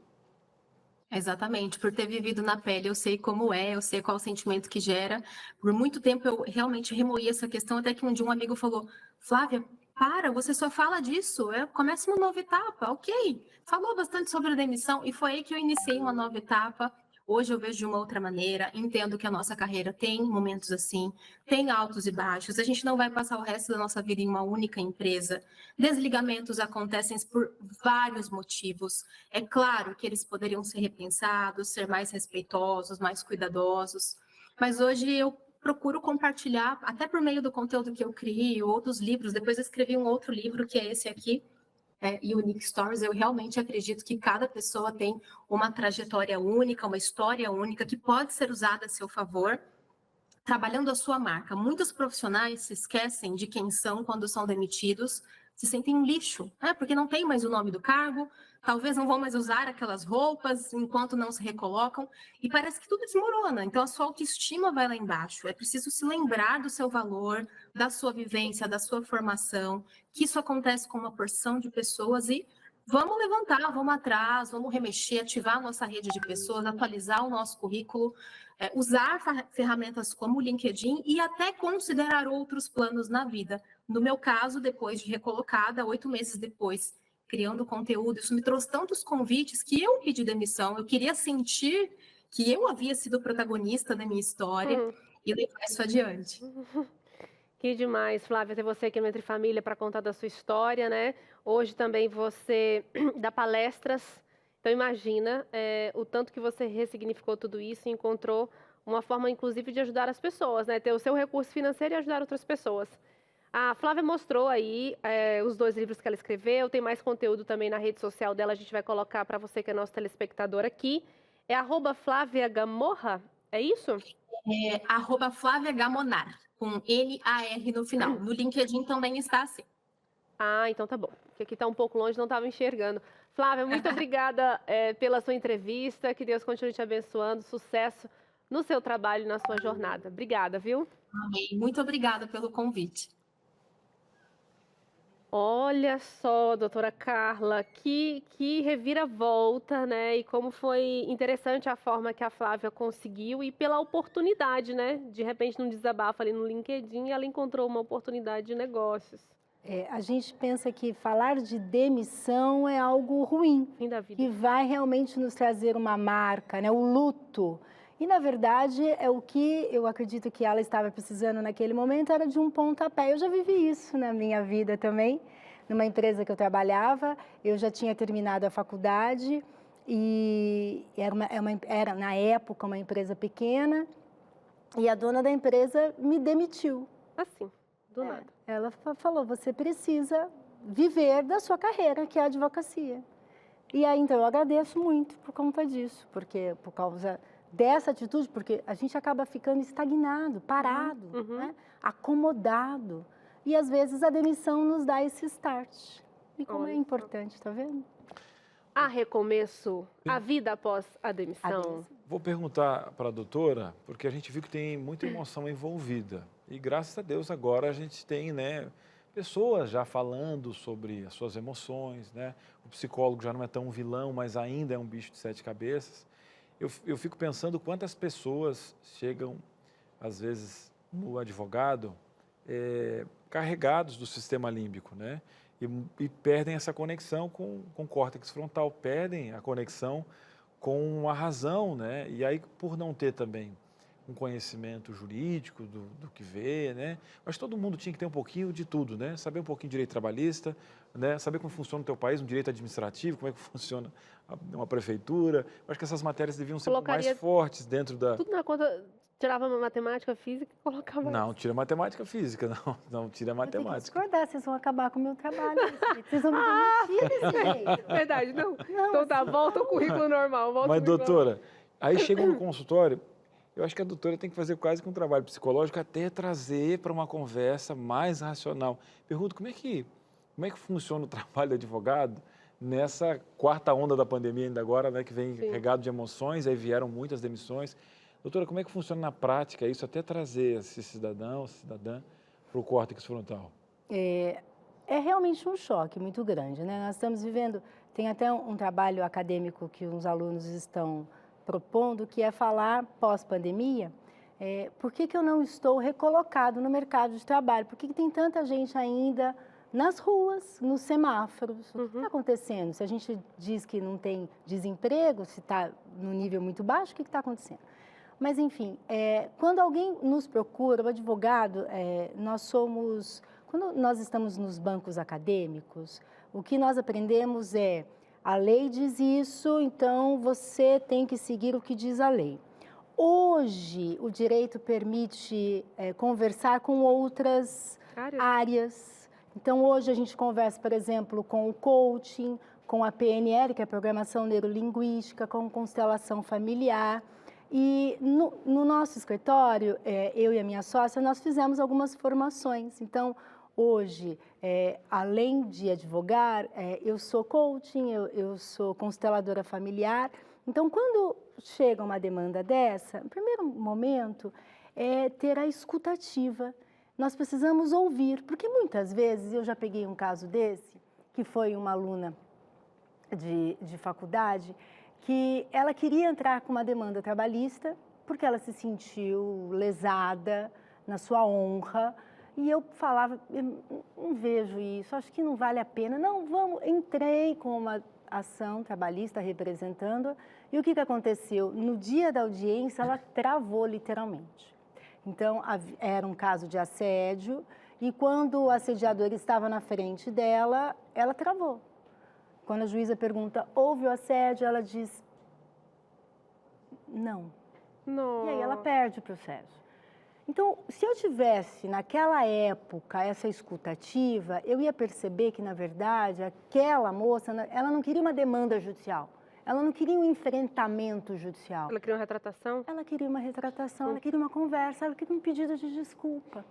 Exatamente, por ter vivido na pele, eu sei como é, eu sei qual o sentimento que gera. Por muito tempo eu realmente remoí essa questão, até que um dia um amigo falou, Flávia, para, você só fala disso, começa uma nova etapa, ok. Falou bastante sobre a demissão e foi aí que eu iniciei uma nova etapa. Hoje eu vejo de uma outra maneira, entendo que a nossa carreira tem momentos assim, tem altos e baixos, a gente não vai passar o resto da nossa vida em uma única empresa. Desligamentos acontecem por vários motivos. É claro que eles poderiam ser repensados, ser mais respeitosos, mais cuidadosos, mas hoje eu procuro compartilhar, até por meio do conteúdo que eu crio, ou dos livros. Depois eu escrevi um outro livro, que é esse aqui, Unique Stories. Eu realmente acredito que cada pessoa tem uma trajetória única, uma história única, que pode ser usada a seu favor, trabalhando a sua marca. Muitos profissionais se esquecem de quem são quando são demitidos, se sentem um lixo, né? Porque não tem mais o nome do cargo, talvez não vão mais usar aquelas roupas enquanto não se recolocam, e parece que tudo desmorona. Então a sua autoestima vai lá embaixo. É preciso se lembrar do seu valor, da sua vivência, da sua formação, que isso acontece com uma porção de pessoas e vamos levantar, vamos atrás, vamos remexer, ativar a nossa rede de pessoas, atualizar o nosso currículo, usar ferramentas como o LinkedIn e até considerar outros planos na vida. No meu caso, depois de recolocada, 8 meses depois, criando conteúdo, isso me trouxe tantos convites que eu pedi demissão, eu queria sentir que eu havia sido protagonista da minha história e levar isso adiante. Que demais, Flávia, ter você aqui no Entre Família para contar da sua história, né? Hoje também você dá palestras, então imagina o tanto que você ressignificou tudo isso e encontrou uma forma, inclusive, de ajudar as pessoas, né? Ter o seu recurso financeiro e ajudar outras pessoas. A Flávia mostrou aí os 2 livros que ela escreveu, tem mais conteúdo também na rede social dela, a gente vai colocar para você que é nosso telespectador aqui. É @FláviaGamorra, é isso? @Flávia Gamonar, com N-A-R no final. No LinkedIn também está assim. Ah, então tá bom. Porque aqui está um pouco longe, não estava enxergando. Flávia, muito obrigada pela sua entrevista. Que Deus continue te abençoando. Sucesso no seu trabalho e na sua jornada. Obrigada, viu? Amém. Muito obrigada pelo convite. Olha só, doutora Carla, que reviravolta, né? E como foi interessante a forma que a Flávia conseguiu e pela oportunidade, né? De repente, num desabafo ali no LinkedIn, ela encontrou uma oportunidade de negócios. A gente pensa que falar de demissão é algo ruim, Fim da vida. que vai realmente nos trazer uma marca, né? O luto. E, na verdade, é o que eu acredito que ela estava precisando naquele momento, era de um pontapé. Eu já vivi isso na minha vida também, numa empresa que eu trabalhava, eu já tinha terminado a faculdade e era na época, uma empresa pequena, e a dona da empresa me demitiu. Assim, do nada. Ela falou, você precisa viver da sua carreira, que é a advocacia. E aí, então, eu agradeço muito por conta disso, porque por causa dessa atitude, porque a gente acaba ficando estagnado, parado, né? Acomodado. E, às vezes, a demissão nos dá esse start. E como é importante, tá vendo? Há recomeço, a vida após a demissão. Vou perguntar para a doutora, porque a gente viu que tem muita emoção envolvida. E graças a Deus agora a gente tem, né, pessoas já falando sobre as suas emoções, né? O psicólogo já não é tão vilão, mas ainda é um bicho de 7 cabeças. Eu fico pensando quantas pessoas chegam, às vezes, no advogado, carregados do sistema límbico, né? E perdem essa conexão com o córtex frontal, perdem a conexão com a razão, né? E aí, por não ter também um conhecimento jurídico do que vê, né? Mas todo mundo tinha que ter um pouquinho de tudo, né? Saber um pouquinho de direito trabalhista, né? Saber como funciona o teu país, um direito administrativo, como é que funciona uma prefeitura. Eu acho que essas matérias deviam ser mais fortes dentro da... Tudo na conta, tirava matemática, física e colocava... Não, tira matemática física, não tira matemática. Eu tenho que discordar, vocês vão acabar com o meu trabalho. Vocês vão me demitir desse jeito. Verdade, não. Então tá, volta o currículo normal. Volta Mas, o currículo doutora, aí chega no consultório, eu acho que a doutora tem que fazer quase que um trabalho psicológico até trazer para uma conversa mais racional. Pergunto, como é que funciona o trabalho do advogado nessa quarta onda da pandemia ainda agora, né, que vem regado de emoções, aí vieram muitas demissões. Doutora, como é que funciona na prática isso, até trazer esse cidadão, cidadã, para o córtex frontal? É realmente um choque muito grande, né? Nós estamos vivendo, tem até um trabalho acadêmico que os alunos estão propondo, que é falar pós-pandemia, por que eu não estou recolocado no mercado de trabalho? Por que tem tanta gente ainda nas ruas, nos semáforos? O que está acontecendo? Se a gente diz que não tem desemprego, se está no nível muito baixo, o que está acontecendo? Mas, enfim, quando alguém nos procura, o advogado, quando nós estamos nos bancos acadêmicos, o que nós aprendemos é, a lei diz isso, então você tem que seguir o que diz a lei. Hoje, o direito permite conversar com outras áreas. Então, hoje a gente conversa, por exemplo, com o coaching, com a PNL, que é a Programação Neurolinguística, com constelação familiar. E no nosso escritório, eu e a minha sócia, nós fizemos algumas formações. Então, hoje, além de advogar, eu sou coaching, eu sou consteladora familiar. Então, quando chega uma demanda dessa, o primeiro momento é ter a escutativa. Nós precisamos ouvir, porque muitas vezes, eu já peguei um caso desse, que foi uma aluna de faculdade, que ela queria entrar com uma demanda trabalhista porque ela se sentiu lesada na sua honra. E eu falava, eu não vejo isso, acho que não vale a pena. Não, vamos, entrei com uma ação trabalhista representando. E o que aconteceu? No dia da audiência, ela travou literalmente. Então, era um caso de assédio e quando o assediador estava na frente dela, ela travou. Quando a juíza pergunta, houve o assédio? Ela diz, não. Não. E aí ela perde o processo. Então, se eu tivesse, naquela época, essa escutativa, eu ia perceber que, na verdade, aquela moça, ela não queria uma demanda judicial. Ela não queria um enfrentamento judicial. Ela queria uma retratação? Ela queria uma retratação, ela queria uma conversa, ela queria um pedido de desculpa.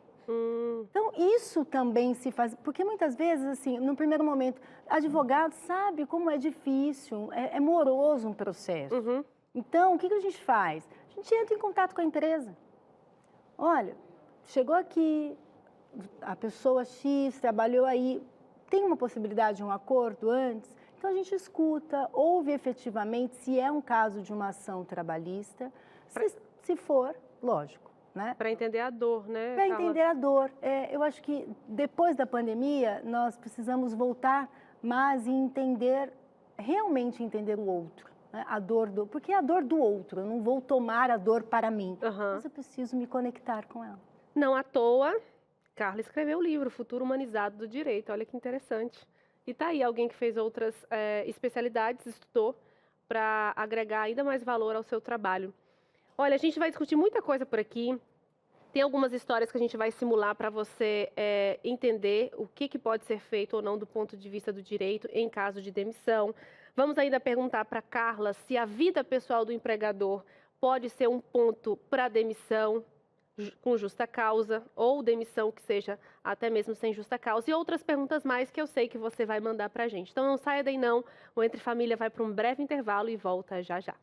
Então, isso também se faz, porque muitas vezes, assim, no primeiro momento, advogado sabe como é difícil, é moroso um processo. Então, o que a gente faz? A gente entra em contato com a empresa. Olha, chegou aqui, a pessoa X trabalhou aí, tem uma possibilidade de um acordo antes? Então, a gente escuta, ouve efetivamente se é um caso de uma ação trabalhista. Se for, lógico, né? Para entender a dor, né, Para Carla? entender a dor. Eu acho que depois da pandemia, nós precisamos voltar mais e entender, realmente entender o outro. Né? A dor porque é a dor do outro, eu não vou tomar a dor para mim, mas eu preciso me conectar com ela. Não à toa, Carla escreveu o livro Futuro Humanizado do Direito, olha que interessante. E tá aí alguém que fez outras especialidades, estudou, para agregar ainda mais valor ao seu trabalho. Olha, a gente vai discutir muita coisa por aqui. Tem algumas histórias que a gente vai simular para você entender o que pode ser feito ou não do ponto de vista do direito em caso de demissão. Vamos ainda perguntar para Carla se a vida pessoal do empregador pode ser um ponto para demissão com justa causa ou demissão que seja até mesmo sem justa causa e outras perguntas mais que eu sei que você vai mandar para a gente. Então não saia daí não, o Entre Família vai para um breve intervalo e volta já já.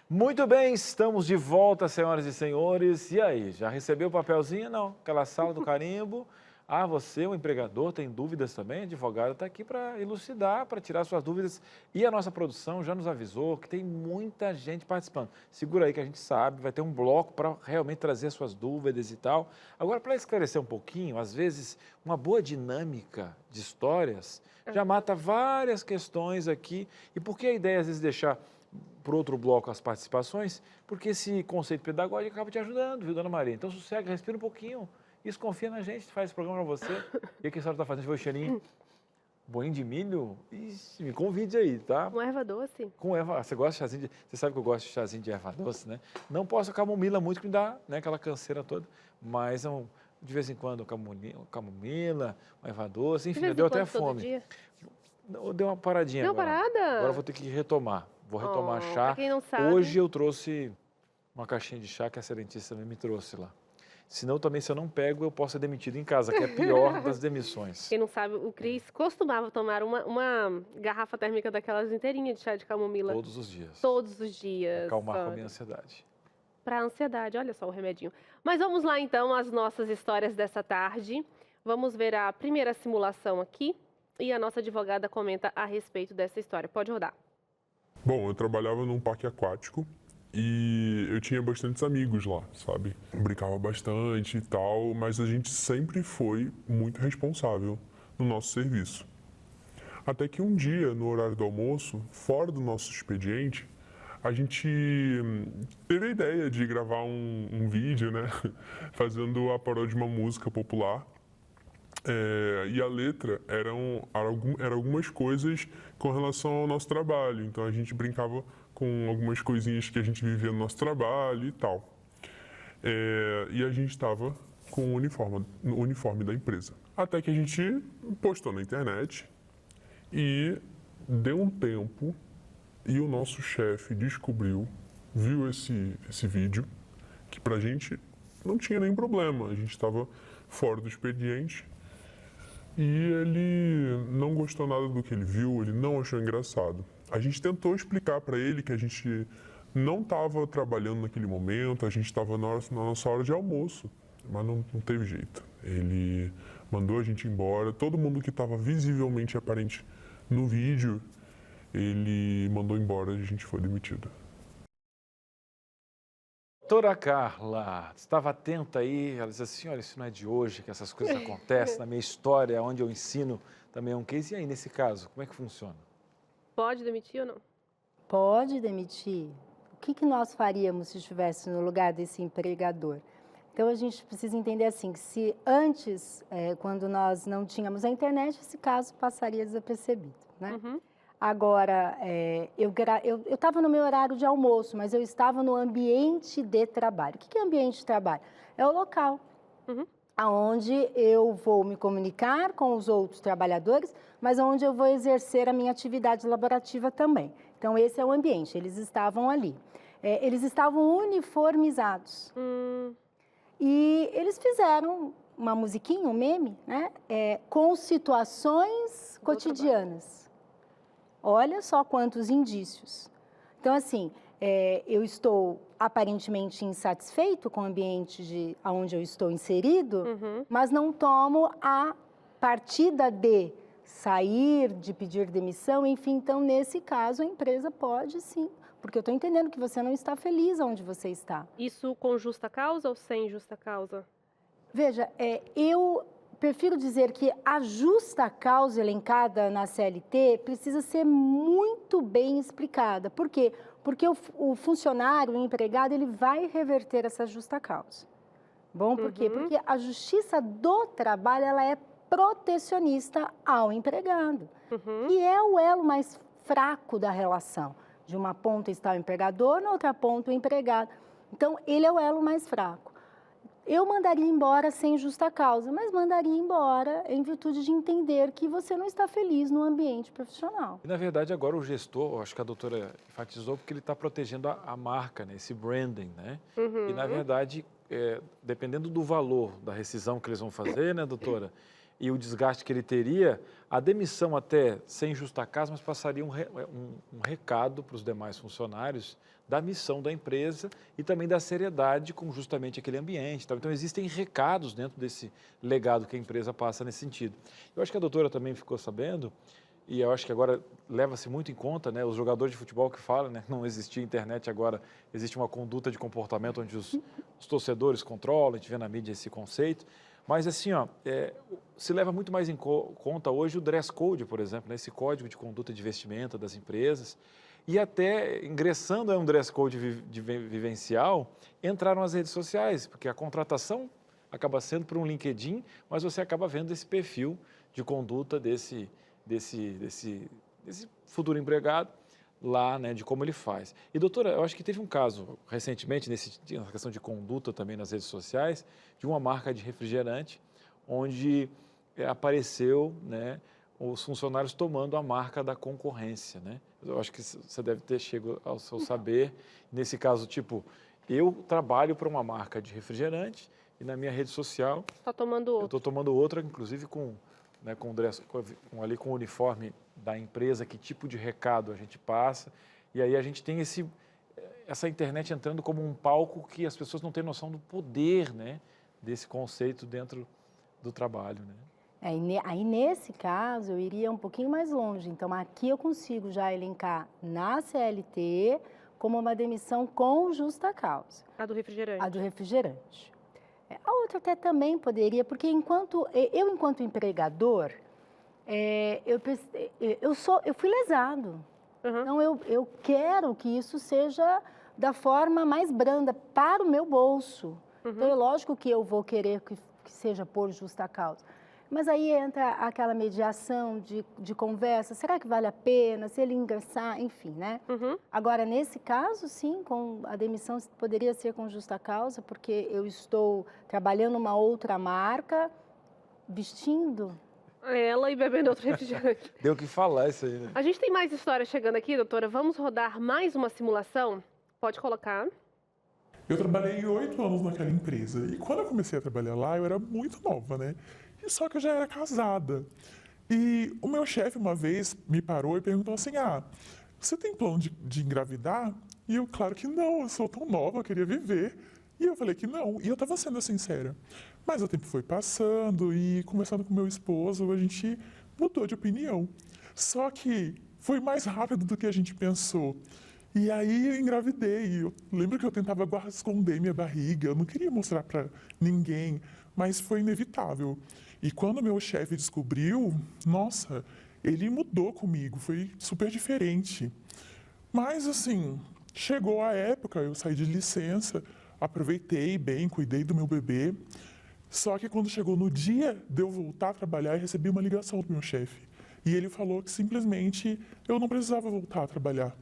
Muito bem, estamos de volta, senhoras e senhores. E aí, já recebeu o papelzinho? Não, aquela sala do carimbo. Ah, você, o empregador, tem dúvidas também? A advogada está aqui para elucidar, para tirar suas dúvidas. E a nossa produção já nos avisou que tem muita gente participando. Segura aí que a gente sabe, vai ter um bloco para realmente trazer suas dúvidas e tal. Agora, para esclarecer um pouquinho, às vezes, uma boa dinâmica de histórias já mata várias questões aqui. E por que a ideia, às vezes, deixar para outro bloco as participações? Porque esse conceito pedagógico acaba te ajudando, viu, dona Maria? Então, sossega, respira um pouquinho. Isso, confia na gente, faz esse programa para você. E o que a senhora está fazendo? Foi o cheirinho? Boinho de milho? Ixi, me convide aí, tá? Com erva doce? Com erva. Você gosta de chazinho de... Você sabe que eu gosto de chazinho de erva doce, né? Não posso a camomila muito, que me dá, né, aquela canseira toda. Mas de vez em quando, camomila, uma erva doce, enfim, deu até fome. Dia? Deu uma paradinha deu agora. Parada? Agora eu vou ter que retomar. Vou retomar chá. Pra quem não sabe. Hoje eu trouxe uma caixinha de chá que a Excelentíssima também me trouxe lá. Senão também, se eu não pego, eu posso ser demitido em casa, que é a pior das demissões. Quem não sabe, o Cris costumava tomar uma garrafa térmica daquelas inteirinhas de chá de camomila. Todos os dias. Todos os dias. Acalmar com a minha ansiedade. Para a ansiedade, olha só o remedinho. Mas vamos lá então, as nossas histórias dessa tarde. Vamos ver a primeira simulação aqui e a nossa advogada comenta a respeito dessa história. Pode rodar. Bom, eu trabalhava num parque aquático e eu tinha bastantes amigos lá, sabe? Brincava bastante e tal, mas a gente sempre foi muito responsável no nosso serviço. Até que um dia, no horário do almoço, fora do nosso expediente, a gente teve a ideia de gravar um vídeo, né? Fazendo a paródia de uma música popular. E a letra eram algumas coisas com relação ao nosso trabalho. Então a gente brincava com algumas coisinhas que a gente vivia no nosso trabalho e tal. E a gente estava com o uniforme da empresa. Até que a gente postou na internet e deu um tempo e o nosso chefe descobriu, viu esse vídeo, que pra gente não tinha nenhum problema. A gente estava fora do expediente. E ele não gostou nada do que ele viu, ele não achou engraçado. A gente tentou explicar para ele que a gente não estava trabalhando naquele momento, a gente estava na nossa hora de almoço, mas não teve jeito. Ele mandou a gente embora, todo mundo que estava visivelmente aparente no vídeo, ele mandou embora e a gente foi demitido. Doutora Carla, estava atenta aí, ela diz assim, olha, isso não é de hoje que essas coisas acontecem, na minha história, onde eu ensino também é um case. E aí, nesse caso, como é que funciona? Pode demitir ou não? Pode demitir. O que nós faríamos se estivesse no lugar desse empregador? Então, a gente precisa entender assim, que se antes, quando nós não tínhamos a internet, esse caso passaria desapercebido, né? Uhum. Agora, eu estava no meu horário de almoço, mas eu estava no ambiente de trabalho. O que é ambiente de trabalho? É o local onde eu vou me comunicar com os outros trabalhadores, mas onde eu vou exercer a minha atividade laborativa também. Então, esse é o ambiente, eles estavam ali. Eles estavam uniformizados. E eles fizeram uma musiquinha, um meme, né? Com situações cotidianas. Olha só quantos indícios. Então, assim, eu estou aparentemente insatisfeito com o ambiente onde eu estou inserido, mas não tomo a partida de sair, de pedir demissão, enfim. Então, nesse caso, a empresa pode, sim, porque eu estou entendendo que você não está feliz onde você está. Isso com justa causa ou sem justa causa? Veja, eu prefiro dizer que a justa causa elencada na CLT precisa ser muito bem explicada. Por quê? Porque o funcionário, o empregado, ele vai reverter essa justa causa. Bom, por quê? Porque a Justiça do Trabalho, ela é protecionista ao empregado. E é o elo mais fraco da relação. De uma ponta está o empregador, na outra ponta o empregado. Então, ele é o elo mais fraco. Eu mandaria embora sem justa causa, mas mandaria embora em virtude de entender que você não está feliz no ambiente profissional. E, na verdade, agora o gestor, acho que a doutora enfatizou, porque ele está protegendo a marca, né? Esse branding, né? E, na verdade, dependendo do valor da rescisão que eles vão fazer, né, doutora? E o desgaste que ele teria, a demissão até sem justa causa, mas passaria um recado para os demais funcionários da missão da empresa e também da seriedade com justamente aquele ambiente. Então, existem recados dentro desse legado que a empresa passa nesse sentido. Eu acho que a doutora também ficou sabendo, e eu acho que agora leva-se muito em conta, né, os jogadores de futebol que falam, né, não existia internet, agora existe uma conduta de comportamento onde os torcedores controlam, a gente vê na mídia esse conceito. Mas, assim, se leva muito mais em conta hoje o dress code, por exemplo, né, esse código de conduta de vestimenta das empresas. E até ingressando em um dress code vivencial, entraram as redes sociais, porque a contratação acaba sendo por um LinkedIn, mas você acaba vendo esse perfil de conduta desse futuro empregado lá, né, de como ele faz. E, doutora, eu acho que teve um caso recentemente, na questão de conduta também nas redes sociais, de uma marca de refrigerante, onde apareceu, né, os funcionários tomando a marca da concorrência, né? Eu acho que você deve ter chegado ao seu saber, nesse caso, tipo, eu trabalho para uma marca de refrigerante e na minha rede social... Está tomando outro. Eu estou tomando outra, inclusive ali com o uniforme da empresa, que tipo de recado a gente passa. E aí a gente tem essa internet entrando como um palco que as pessoas não têm noção do poder, né, desse conceito dentro do trabalho, né? Aí, nesse caso, eu iria um pouquinho mais longe. Então, aqui eu consigo já elencar na CLT como uma demissão com justa causa. A do refrigerante. A do refrigerante. A outra até também poderia, porque enquanto empregador, eu fui lesado. Então, eu quero que isso seja da forma mais branda para o meu bolso. Então, é lógico que eu vou querer que seja por justa causa. Mas aí entra aquela mediação de conversa, será que vale a pena, se ele ingressar, enfim, né? Agora, nesse caso, sim, a demissão poderia ser com justa causa, porque eu estou trabalhando uma outra marca, vestindo... Ela e bebendo outro refrigerante. Deu o que falar isso aí, né? A gente tem mais histórias chegando aqui, doutora. Vamos rodar mais uma simulação? Pode colocar. Eu trabalhei 8 anos naquela empresa e quando eu comecei a trabalhar lá, eu era muito nova, né? Só que eu já era casada. E o meu chefe uma vez me parou e perguntou assim, você tem plano de engravidar? E eu, claro que não, eu sou tão nova, eu queria viver. E eu falei que não, e eu estava sendo sincera. Mas o tempo foi passando e conversando com meu esposo, a gente mudou de opinião. Só que foi mais rápido do que a gente pensou. E aí eu engravidei. Eu lembro que eu tentava esconder minha barriga, eu não queria mostrar para ninguém, mas foi inevitável. E quando meu chefe descobriu, nossa, ele mudou comigo, foi super diferente. Mas assim, chegou a época, eu saí de licença, aproveitei bem, cuidei do meu bebê. Só que quando chegou no dia de eu voltar a trabalhar, eu recebi uma ligação do meu chefe. E ele falou que simplesmente eu não precisava voltar a trabalhar.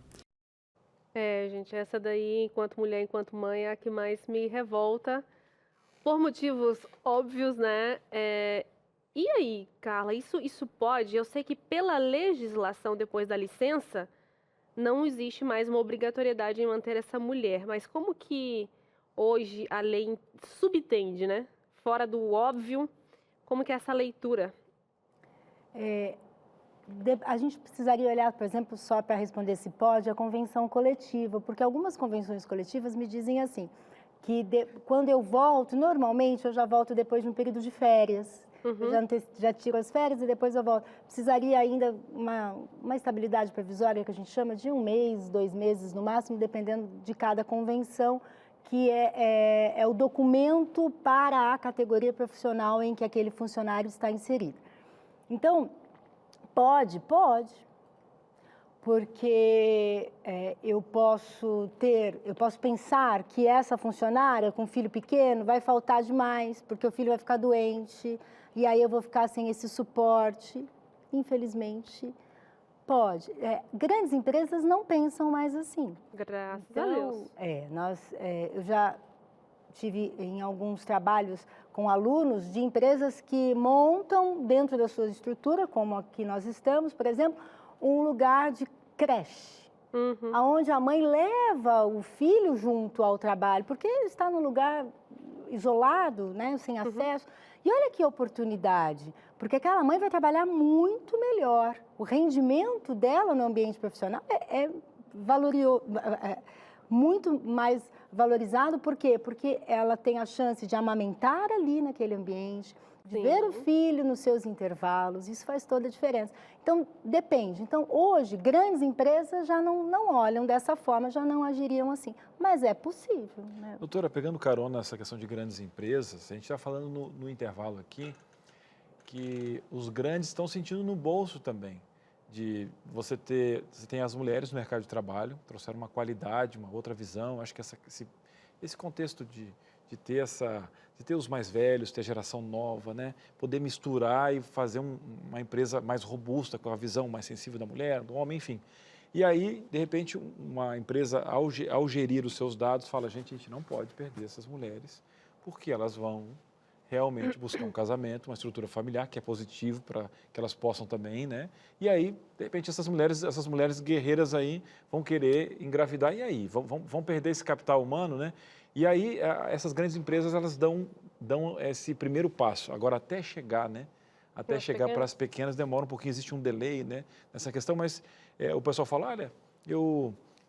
Gente, essa daí, enquanto mulher, enquanto mãe, é a que mais me revolta. Por motivos óbvios, né? E aí, Carla, isso pode? Eu sei que pela legislação, depois da licença, não existe mais uma obrigatoriedade em manter essa mulher. Mas como que hoje a lei subtende, né? Fora do óbvio, como que é essa leitura? A gente precisaria olhar, por exemplo, só para responder se pode, a convenção coletiva, porque algumas convenções coletivas me dizem assim, que quando eu volto, normalmente eu já volto depois de um período de férias. Eu já tiro as férias e depois eu volto. Precisaria ainda uma estabilidade provisória, que a gente chama de 1 mês, 2 meses no máximo, dependendo de cada convenção, que é o documento para a categoria profissional em que aquele funcionário está inserido. Então, pode, porque eu posso pensar que essa funcionária com filho pequeno vai faltar demais, porque o filho vai ficar doente, e aí eu vou ficar sem esse suporte. Infelizmente, pode. Grandes empresas não pensam mais assim. Graças a Deus. Eu já tive em alguns trabalhos com alunos de empresas que montam dentro da sua estrutura, como aqui nós estamos, por exemplo, um lugar de creche, onde a mãe leva o filho junto ao trabalho, porque ele está num lugar isolado, né, sem acesso. E olha que oportunidade, porque aquela mãe vai trabalhar muito melhor. O rendimento dela no ambiente profissional é muito mais valorizado. Por quê? Porque ela tem a chance de amamentar ali naquele ambiente, de ver o filho nos seus intervalos, isso faz toda a diferença. Então, depende. Então, hoje, grandes empresas já não olham dessa forma, já não agiriam assim. Mas é possível, né? Doutora, pegando carona nessa questão de grandes empresas, a gente está falando no intervalo aqui que os grandes estão sentindo no bolso também. Você tem as mulheres no mercado de trabalho, trouxeram uma qualidade, uma outra visão. Acho que esse contexto de ter os mais velhos, ter a geração nova, né? Poder misturar e fazer uma empresa mais robusta, com a visão mais sensível da mulher, do homem, enfim. E aí, de repente, uma empresa, ao gerir os seus dados, fala, a gente não pode perder essas mulheres, porque elas vão realmente buscar um casamento, uma estrutura familiar, que é positivo para que elas possam também, né? E aí, de repente, essas mulheres guerreiras aí vão querer engravidar, e aí? Vão perder esse capital humano, né? E aí, essas grandes empresas, elas dão esse primeiro passo. Agora, até chegar, né? Até chegar para as pequenas, demora um pouquinho, existe um delay, né? Nessa questão, mas o pessoal fala, olha,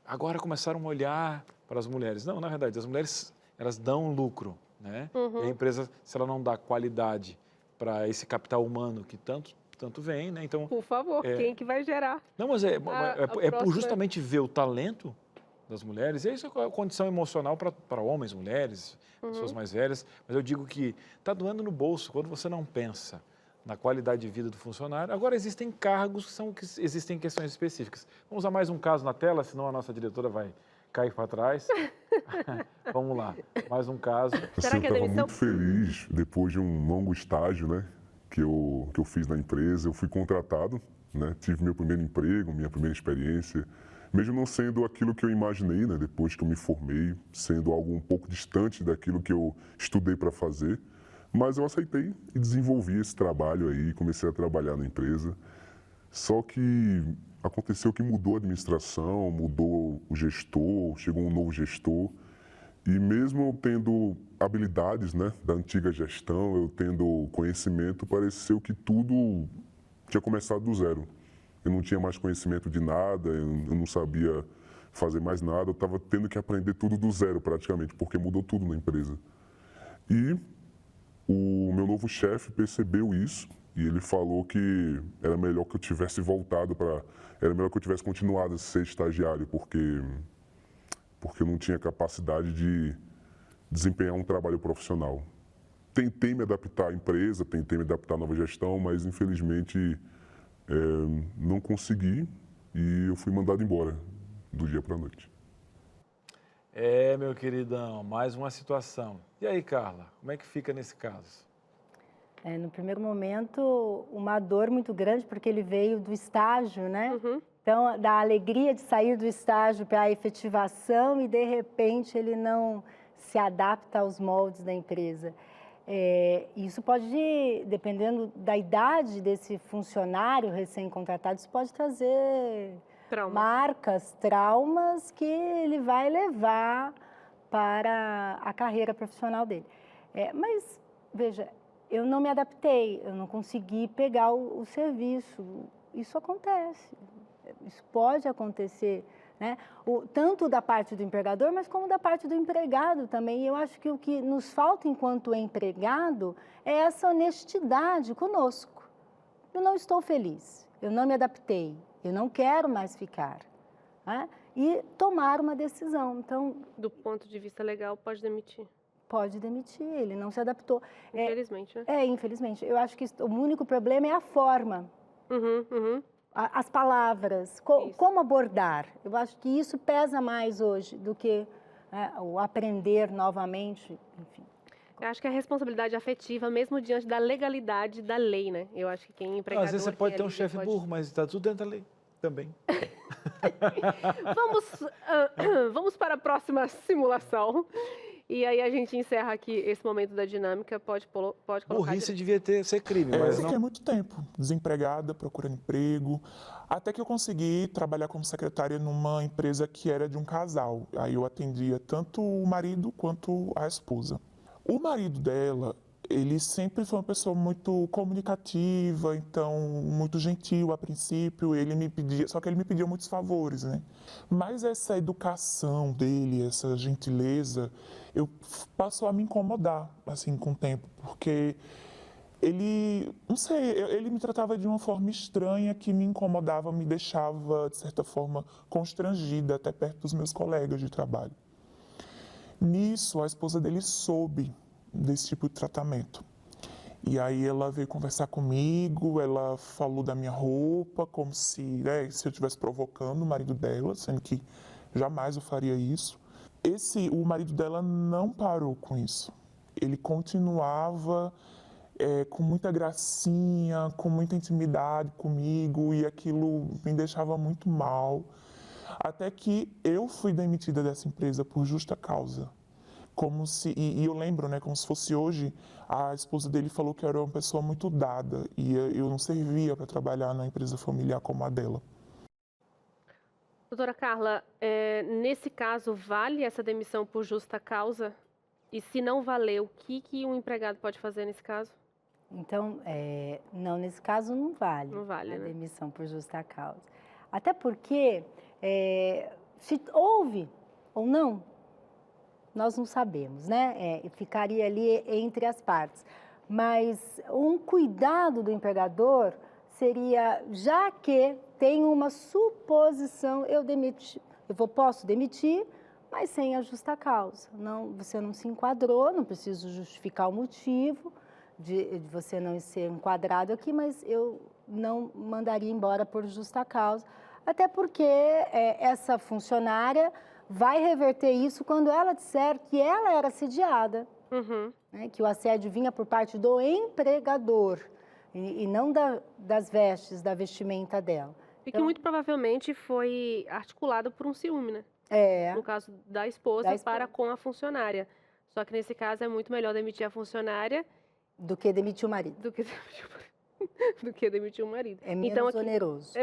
agora começaram a olhar para as mulheres. Não, na verdade, as mulheres, elas dão lucro, né? E a empresa, se ela não dá qualidade para esse capital humano que tanto vem, né? Então, por favor, quem que vai gerar? Não, mas por justamente ver o talento das mulheres, e isso é a condição emocional para homens, mulheres, pessoas mais velhas, mas eu digo que está doendo no bolso quando você não pensa na qualidade de vida do funcionário. Agora, existem cargos existem questões específicas. Vamos usar mais um caso na tela, senão a nossa diretora vai cair para trás. Vamos lá, mais um caso. Será que a Eu estava demissão... muito feliz, depois de um longo estágio, né, que eu fiz na empresa. Eu fui contratado, né, tive meu primeiro emprego, minha primeira experiência, mesmo não sendo aquilo que eu imaginei, né, depois que eu me formei, sendo algo um pouco distante daquilo que eu estudei para fazer, mas eu aceitei e desenvolvi esse trabalho aí, comecei a trabalhar na empresa. Só que aconteceu que mudou a administração, mudou o gestor, chegou um novo gestor, e mesmo eu tendo habilidades, né, da antiga gestão, eu tendo conhecimento, pareceu que tudo tinha começado do zero. Eu não tinha mais conhecimento de nada, eu não sabia fazer mais nada, eu estava tendo que aprender tudo do zero praticamente, porque mudou tudo na empresa. E o meu novo chefe percebeu isso e ele falou que era melhor que eu tivesse voltado era melhor que eu tivesse continuado a ser estagiário, porque eu não tinha capacidade de desempenhar um trabalho profissional. Tentei me adaptar à empresa, tentei me adaptar à nova gestão, mas infelizmente não consegui e eu fui mandado embora do dia para a noite. Meu queridão, mais uma situação. E aí, Carla, como é que fica nesse caso? No primeiro momento, uma dor muito grande, porque ele veio do estágio, né? Então, da alegria de sair do estágio para a efetivação e, de repente, ele não se adapta aos moldes da empresa. Isso pode, dependendo da idade desse funcionário recém-contratado, isso pode trazer marcas, traumas que ele vai levar para a carreira profissional dele. Mas, veja, eu não me adaptei, eu não consegui pegar o serviço. Isso acontece, isso pode acontecer né? Tanto da parte do empregador, mas como da parte do empregado também. E eu acho que o que nos falta enquanto empregado é essa honestidade conosco. Eu não estou feliz, eu não me adaptei, eu não quero mais ficar, né? E tomar uma decisão. Então, Do ponto de vista legal, pode demitir. pode demitir, ele não se adaptou. Infelizmente, né? Infelizmente. Eu acho que o único problema é a forma, as palavras, como abordar. Eu acho que isso pesa mais hoje do que o aprender novamente, enfim. Eu acho que a responsabilidade afetiva, mesmo diante da legalidade da lei, né? Eu acho que quem é empregador... Às vezes você pode ter um ali, chefe burro, mas está tudo dentro da lei também. Vamos para a próxima simulação. E aí a gente encerra aqui esse momento da dinâmica. Pode colocar. Burrice devia ser crime, Eu mas fiquei não. muito tempo desempregada, procurando emprego, até que eu consegui trabalhar como secretária numa empresa que era de um casal. Aí eu atendia tanto o marido quanto a esposa. O marido dela, ele sempre foi uma pessoa muito comunicativa, então muito gentil a princípio, só que ele me pedia muitos favores, né? Mas essa educação dele, essa gentileza, passou a me incomodar, assim, com o tempo, porque ele, não sei, ele me tratava de uma forma estranha que me incomodava, me deixava, de certa forma, constrangida até perto dos meus colegas de trabalho. Nisso, a esposa dele soube desse tipo de tratamento. E aí ela veio conversar comigo, ela falou da minha roupa, como se eu estivesse provocando o marido dela, sendo que jamais eu faria isso. O marido dela não parou com isso. Ele continuava com muita gracinha, com muita intimidade comigo, e aquilo me deixava muito mal. Até que eu fui demitida dessa empresa por justa causa. E eu lembro, né, como se fosse hoje, a esposa dele falou que eu era uma pessoa muito dada e eu não servia para trabalhar na empresa familiar como a dela. Doutora Carla, nesse caso, vale essa demissão por justa causa? E se não valer, o que um empregado pode fazer nesse caso? Então, não, nesse caso não vale, Não vale, a né? demissão por justa causa. Até porque, se houve ou não, nós não sabemos, né? Ficaria ali entre as partes. Mas um cuidado do empregador seria, já que tem uma suposição, posso demitir, mas sem a justa causa. Não, você não se enquadrou, não preciso justificar o motivo de você não ser enquadrado aqui, mas eu não mandaria embora por justa causa, até porque essa funcionária vai reverter isso quando ela disser que ela era assediada, né, que o assédio vinha por parte do empregador e não das vestes, da vestimenta dela. E que muito provavelmente foi articulado por um ciúme, né? No caso da esposa, para com a funcionária. Só que nesse caso é muito melhor demitir a funcionária do que demitir o marido. Do que demitir o marido. É menos oneroso.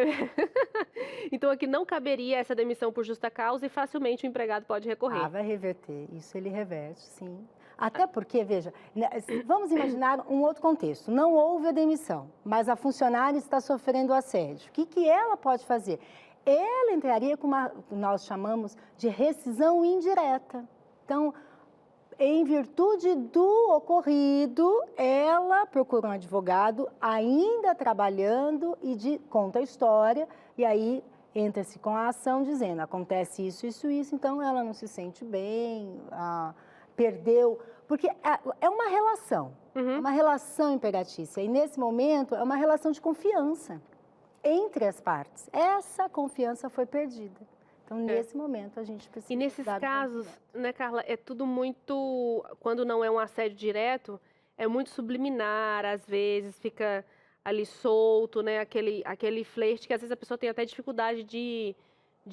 Então aqui não caberia essa demissão por justa causa e facilmente o empregado pode recorrer. Vai reverter. Isso ele reverte, sim. Até porque, veja, vamos imaginar um outro contexto. Não houve a demissão, mas a funcionária está sofrendo assédio. O que ela pode fazer? Ela entraria com nós chamamos de rescisão indireta. Então, em virtude do ocorrido, ela procura um advogado ainda trabalhando e conta a história, e aí entra-se com a ação dizendo, acontece isso, isso, isso, então ela não se sente bem, perdeu, porque é uma relação, uma relação empregatícia, e nesse momento é uma relação de confiança entre as partes. Essa confiança foi perdida. Então, nesse momento, a gente precisa... E nesses casos, né, Carla, é tudo muito... Quando não é um assédio direto, é muito subliminar, às vezes, fica ali solto, né? Aquele flerte que, às vezes, a pessoa tem até dificuldade de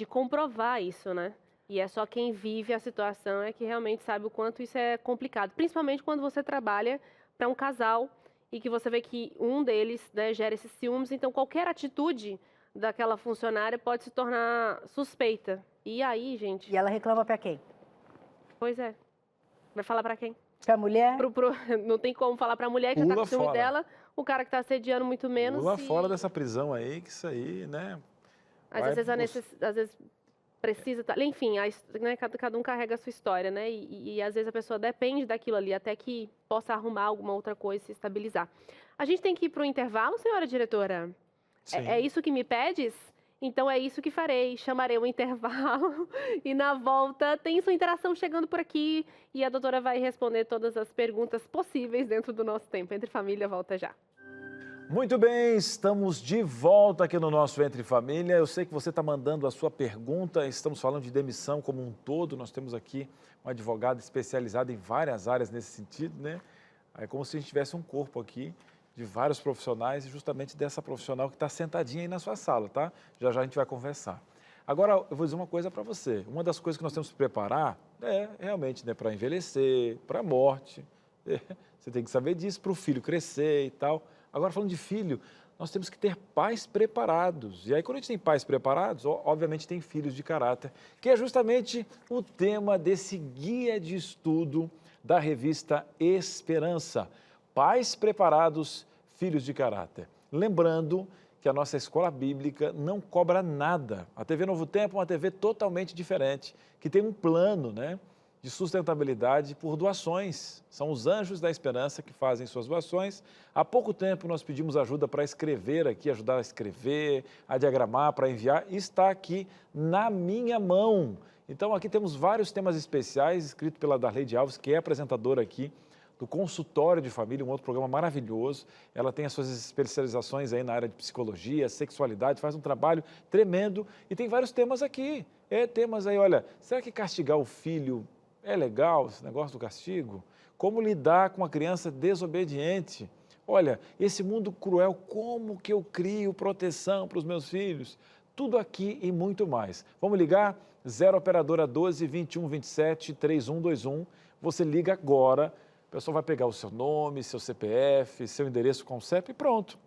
comprovar isso, né? E é só quem vive a situação é que realmente sabe o quanto isso é complicado. Principalmente quando você trabalha para um casal e que você vê que um deles, né, gera esses ciúmes. Então, qualquer atitude daquela funcionária pode se tornar suspeita. E aí, gente... E ela reclama para quem? Pois é. Vai falar para quem? Para a mulher? Não tem como falar para a mulher que já tá com ciúme dela, o cara que tá assediando muito menos. Pula fora dessa prisão aí, que isso aí, né? Às vezes precisa, enfim, né, cada um carrega a sua história, né? E às vezes a pessoa depende daquilo ali até que possa arrumar alguma outra coisa e se estabilizar. A gente tem que ir para o intervalo, senhora diretora? É isso que me pedes? Então é isso que farei. Chamarei o intervalo e na volta tem sua interação chegando por aqui e a doutora vai responder todas as perguntas possíveis dentro do nosso tempo. Entre Família, volta já. Muito bem, estamos de volta aqui no nosso Entre Família. Eu sei que você está mandando a sua pergunta, estamos falando de demissão como um todo. Nós temos aqui uma advogada especializada em várias áreas nesse sentido, né? É como se a gente tivesse um corpo aqui de vários profissionais e justamente dessa profissional que está sentadinha aí na sua sala, tá? Já já a gente vai conversar. Agora, eu vou dizer uma coisa para você. Uma das coisas que nós temos que preparar é realmente, né, para envelhecer, para a morte. Você tem que saber disso, para o filho crescer e tal. Agora, falando de filho, nós temos que ter pais preparados. E aí, quando a gente tem pais preparados, obviamente tem filhos de caráter, que é justamente o tema desse guia de estudo da revista Esperança. Pais preparados, filhos de caráter. Lembrando que a nossa escola bíblica não cobra nada. A TV Novo Tempo é uma TV totalmente diferente, que tem um plano, né, de sustentabilidade por doações. São os Anjos da Esperança que fazem suas doações. Há pouco tempo nós pedimos ajuda para escrever aqui, ajudar a escrever, a diagramar, para enviar. E está aqui na minha mão. Então aqui temos vários temas especiais, escrito pela Darleide Alves, que é apresentadora aqui do Consultório de Família, um outro programa maravilhoso. Ela tem as suas especializações aí na área de psicologia, sexualidade, faz um trabalho tremendo e tem vários temas aqui. Temas aí, olha, será que castigar o filho é legal, esse negócio do castigo? Como lidar com uma criança desobediente? Olha, esse mundo cruel, como que eu crio proteção para os meus filhos? Tudo aqui e muito mais. Vamos ligar? 0 operadora 12 21 27 3121. Você liga agora. O pessoal vai pegar o seu nome, seu CPF, seu endereço com CEP e pronto.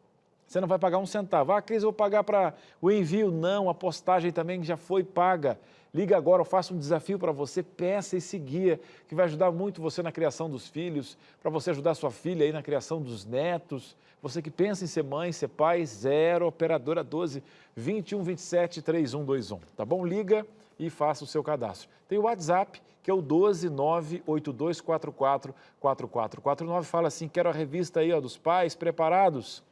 Você não vai pagar um centavo. Ah, Cris, eu vou pagar para o envio. Não, a postagem também já foi paga. Liga agora, eu faço um desafio para você, peça esse guia que vai ajudar muito você na criação dos filhos, para você ajudar sua filha aí na criação dos netos. Você que pensa em ser mãe, ser pai, 0 operadora 12 21 27 3121. Tá bom? Liga e faça o seu cadastro. Tem o WhatsApp, que é o 12982444449. Fala assim, quero a revista aí, ó, dos pais preparados.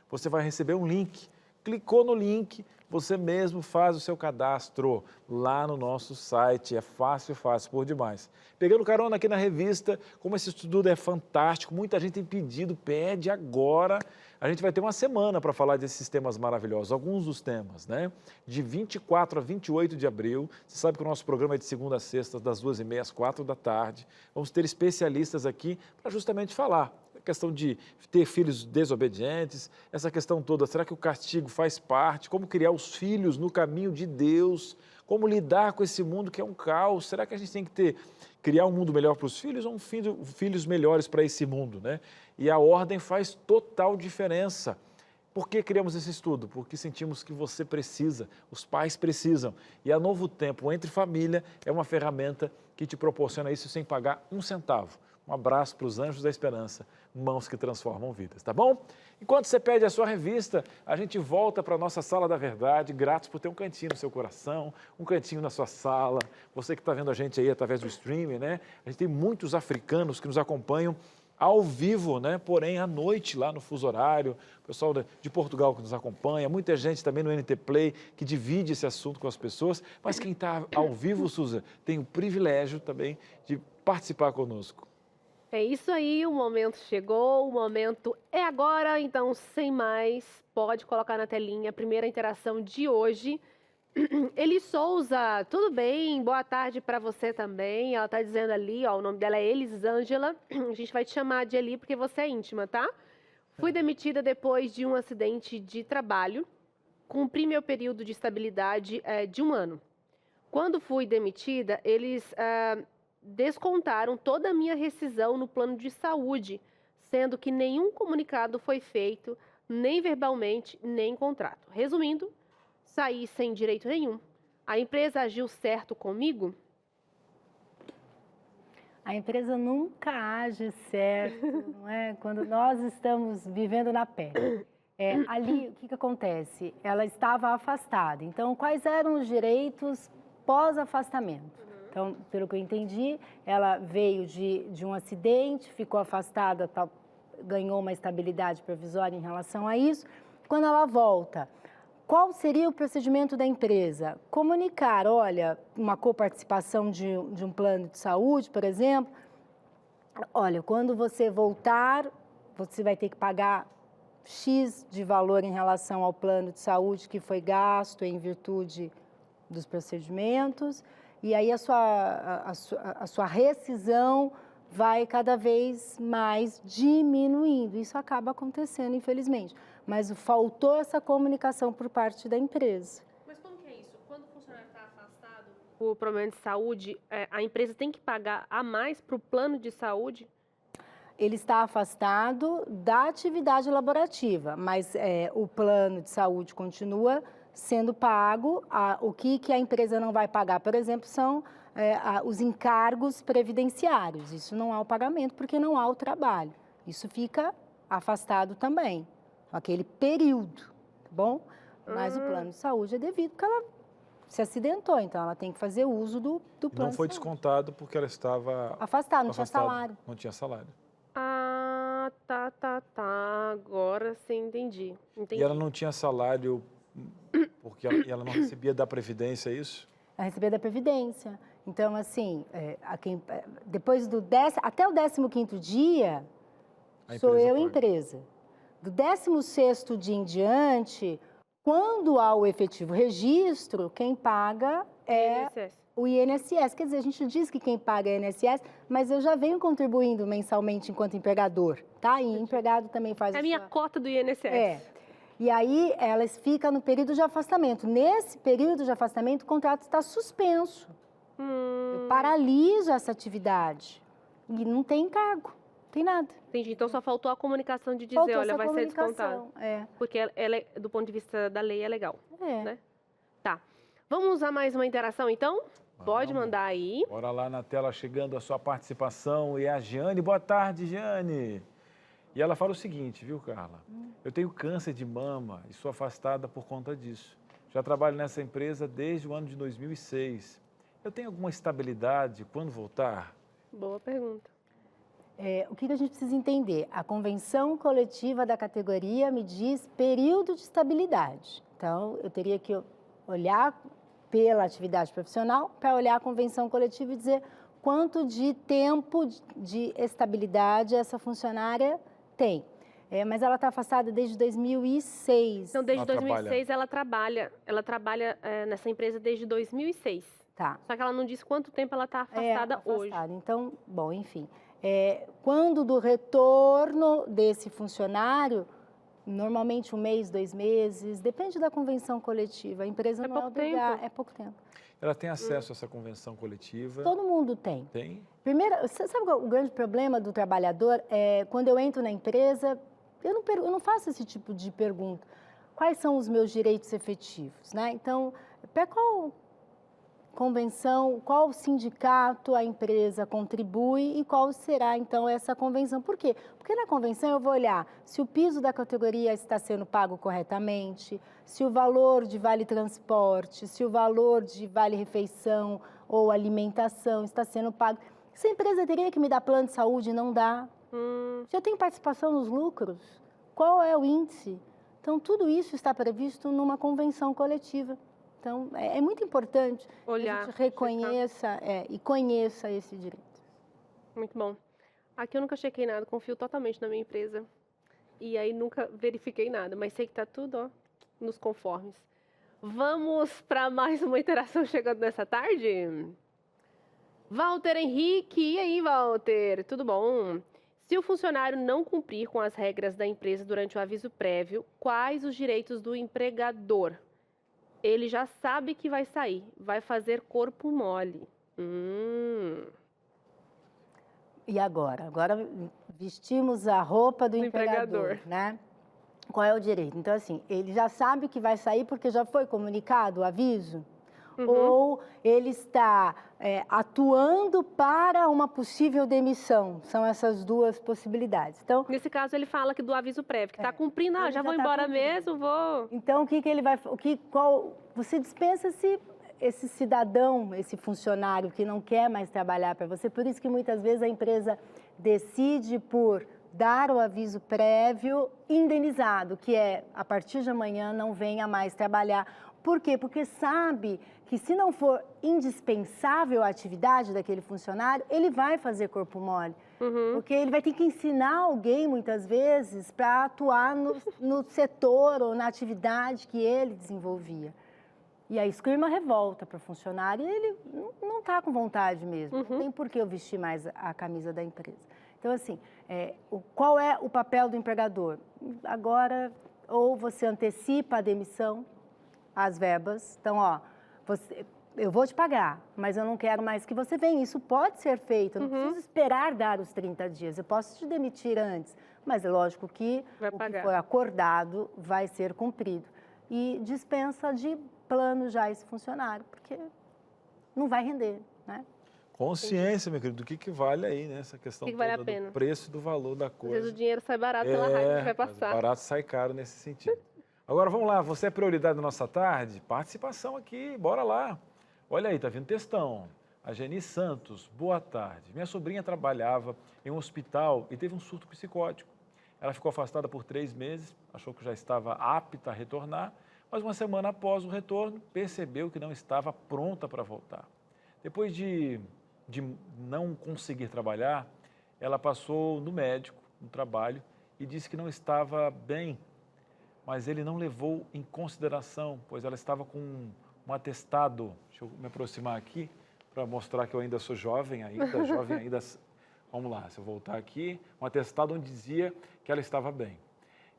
Você vai receber um link. Clicou no link, você mesmo faz o seu cadastro lá no nosso site. É fácil por demais. Pegando carona aqui na revista, como esse estudo é fantástico, muita gente tem pedido, pede agora. A gente vai ter uma semana para falar desses temas maravilhosos, alguns dos temas, né? De 24 a 28 de abril, você sabe que o nosso programa é de segunda a sexta, das 2h30 às 4 da tarde. Vamos ter especialistas aqui para justamente falar. A questão de ter filhos desobedientes, essa questão toda, será que o castigo faz parte? Como criar os filhos no caminho de Deus? Como lidar com esse mundo que é um caos? Será que a gente tem que criar um mundo melhor para os filhos ou filhos melhores para esse mundo, né? E a ordem faz total diferença. Por que criamos esse estudo? Porque sentimos que você precisa, os pais precisam. E a Novo Tempo Entre Família é uma ferramenta que te proporciona isso sem pagar um centavo. Um abraço para os Anjos da Esperança, mãos que transformam vidas, tá bom? Enquanto você pede a sua revista, a gente volta para a nossa Sala da Verdade, gratos por ter um cantinho no seu coração, um cantinho na sua sala. Você que está vendo a gente aí através do streaming, né? A gente tem muitos africanos que nos acompanham ao vivo, né? Porém, à noite, lá no fuso horário, o pessoal de Portugal que nos acompanha, muita gente também no NT Play que divide esse assunto com as pessoas, mas quem está ao vivo, Suza, tem o privilégio também de participar conosco. É isso aí, o momento chegou, o momento é agora, então, sem mais, pode colocar na telinha a primeira interação de hoje. Eli Souza, tudo bem? Boa tarde para você também. Ela está dizendo ali, ó, o nome dela é Elisângela. A gente vai te chamar de Eli porque você é íntima, tá? Fui demitida depois de um acidente de trabalho. Cumpri meu período de estabilidade de 1 ano. Quando fui demitida, eles descontaram toda a minha rescisão no plano de saúde, sendo que nenhum comunicado foi feito, nem verbalmente, nem em contrato. Resumindo, saí sem direito nenhum. A empresa agiu certo comigo? A empresa nunca age certo, não é? Quando nós estamos vivendo na pele. Ali, o que acontece? Ela estava afastada. Então, quais eram os direitos pós-afastamento. Então, pelo que eu entendi, ela veio de um acidente, ficou afastada, ganhou uma estabilidade provisória em relação a isso. Quando ela volta, qual seria o procedimento da empresa? Comunicar, olha, uma coparticipação de um plano de saúde, por exemplo. Olha, quando você voltar, você vai ter que pagar X de valor em relação ao plano de saúde que foi gasto em virtude dos procedimentos, e aí a sua rescisão vai cada vez mais diminuindo. Isso acaba acontecendo, infelizmente. Mas faltou essa comunicação por parte da empresa. Mas como que é isso? Quando o funcionário está afastado por problema de saúde, a empresa tem que pagar a mais para o plano de saúde? Ele está afastado da atividade laborativa, mas o plano de saúde continua sendo pago. O que a empresa não vai pagar, por exemplo, são os encargos previdenciários. Isso não há o pagamento porque não há o trabalho. Isso fica afastado também, aquele período, tá bom? Mas o plano de saúde é devido porque ela se acidentou, então ela tem que fazer uso do plano de saúde. Não foi descontado porque ela estava afastada, não tinha salário. Não tinha salário. Ah, tá. Agora sim, entendi. E ela não tinha salário porque ela não recebia da Previdência, é isso? Ela recebia da Previdência. Então, assim, depois até o 15º dia, sou eu empresa. Do 16º dia em diante, quando há o efetivo registro, quem paga é o INSS. Quer dizer, a gente diz que quem paga é o INSS, mas eu já venho contribuindo mensalmente enquanto empregador, tá? E empregado também faz a minha cota do INSS. E aí, elas ficam no período de afastamento. Nesse período de afastamento, o contrato está suspenso. Eu paraliso essa atividade. E não tem encargo, não tem nada. Entendi. Então, só faltou a comunicação de dizer, olha, vai ser descontado. Porque ela, do ponto de vista da lei, é legal. Né? Tá. Vamos usar mais uma interação, então? Pode mandar aí. Bora lá na tela, chegando a sua participação. E a Giane. Boa tarde, Giane. E ela fala o seguinte, viu, Carla? Eu tenho câncer de mama e sou afastada por conta disso. Já trabalho nessa empresa desde o ano de 2006. Eu tenho alguma estabilidade quando voltar? Boa pergunta. O que a gente precisa entender? A convenção coletiva da categoria me diz período de estabilidade. Então, eu teria que olhar pela atividade profissional para olhar a convenção coletiva e dizer quanto de tempo de estabilidade essa funcionária tem. Mas ela está afastada desde 2006. Então, desde 2006 ela trabalha nessa empresa desde 2006. Tá. Só que ela não disse quanto tempo ela está afastada hoje. Então, bom, enfim. Quando do retorno desse funcionário, normalmente 1 mês, 2 meses, depende da convenção coletiva. A empresa não é obrigada. É pouco tempo. Ela tem acesso a essa convenção coletiva? Todo mundo tem. Tem? Primeiro, você sabe o grande problema do trabalhador? Quando eu entro na empresa, eu não faço esse tipo de pergunta. Quais são os meus direitos efetivos, né? Então, para qual convenção, qual sindicato a empresa contribui e qual será, então, essa convenção. Por quê? Porque na convenção eu vou olhar se o piso da categoria está sendo pago corretamente, se o valor de vale-transporte, se o valor de vale-refeição ou alimentação está sendo pago. Se a empresa teria que me dar plano de saúde e não dá. Se eu tenho participação nos lucros, qual é o índice? Então, tudo isso está previsto numa convenção coletiva. Então, é muito importante que a gente reconheça e conheça esse direito. Muito bom. Aqui eu nunca chequei nada, confio totalmente na minha empresa. E aí nunca verifiquei nada, mas sei que está tudo nos conformes. Vamos para mais uma interação chegando nessa tarde? Walter Henrique, e aí, Walter? Tudo bom? Se o funcionário não cumprir com as regras da empresa durante o aviso prévio, quais os direitos do empregador? Ele já sabe que vai sair, vai fazer corpo mole. E agora? Agora vestimos a roupa do empregador, né? Qual é o direito? Então, assim, ele já sabe que vai sair porque já foi comunicado o aviso? Ou ele está atuando para uma possível demissão? São essas duas possibilidades. Então, nesse caso, ele fala que do aviso prévio, que está cumprindo, já vou embora mesmo, vou... Então, o que ele vai... Você dispensa se esse cidadão, esse funcionário que não quer mais trabalhar para você. Por isso que muitas vezes a empresa decide por dar o aviso prévio indenizado, que é a partir de amanhã não venha mais trabalhar. Por quê? Porque sabe que se não for indispensável a atividade daquele funcionário, ele vai fazer corpo mole. Porque ele vai ter que ensinar alguém, muitas vezes, para atuar no setor ou na atividade que ele desenvolvia. E aí isso cria uma revolta para o funcionário e ele não está com vontade mesmo. Não tem por que eu vestir mais a camisa da empresa. Então, assim, qual é o papel do empregador? Agora, ou você antecipa a demissão, as verbas. Então, ó, eu vou te pagar, mas eu não quero mais que você venha. Isso pode ser feito, eu não preciso esperar dar os 30 dias. Eu posso te demitir antes, mas é lógico que o que foi acordado vai ser cumprido. E dispensa de plano já esse funcionário, porque não vai render, né? Consciência, meu querido, do que vale aí, né? Essa questão vale a toda pena? do preço e do valor da Às coisa. vezes o dinheiro sai barato pela raiva que vai passar. Barato sai caro nesse sentido. Agora, vamos lá, você é prioridade da nossa tarde? Participação aqui, bora lá. Olha aí, tá vindo textão. A Geni Santos, boa tarde. Minha sobrinha trabalhava em um hospital e teve um surto psicótico. Ela ficou afastada por 3 meses, achou que já estava apta a retornar, mas uma semana após o retorno, percebeu que não estava pronta para voltar. Depois de não conseguir trabalhar, ela passou no médico, no trabalho, e disse que não estava bem, mas ele não levou em consideração, pois ela estava com um atestado. Deixa eu me aproximar aqui para mostrar que eu ainda sou jovem ainda. Vamos lá, se eu voltar aqui, um atestado onde dizia que ela estava bem.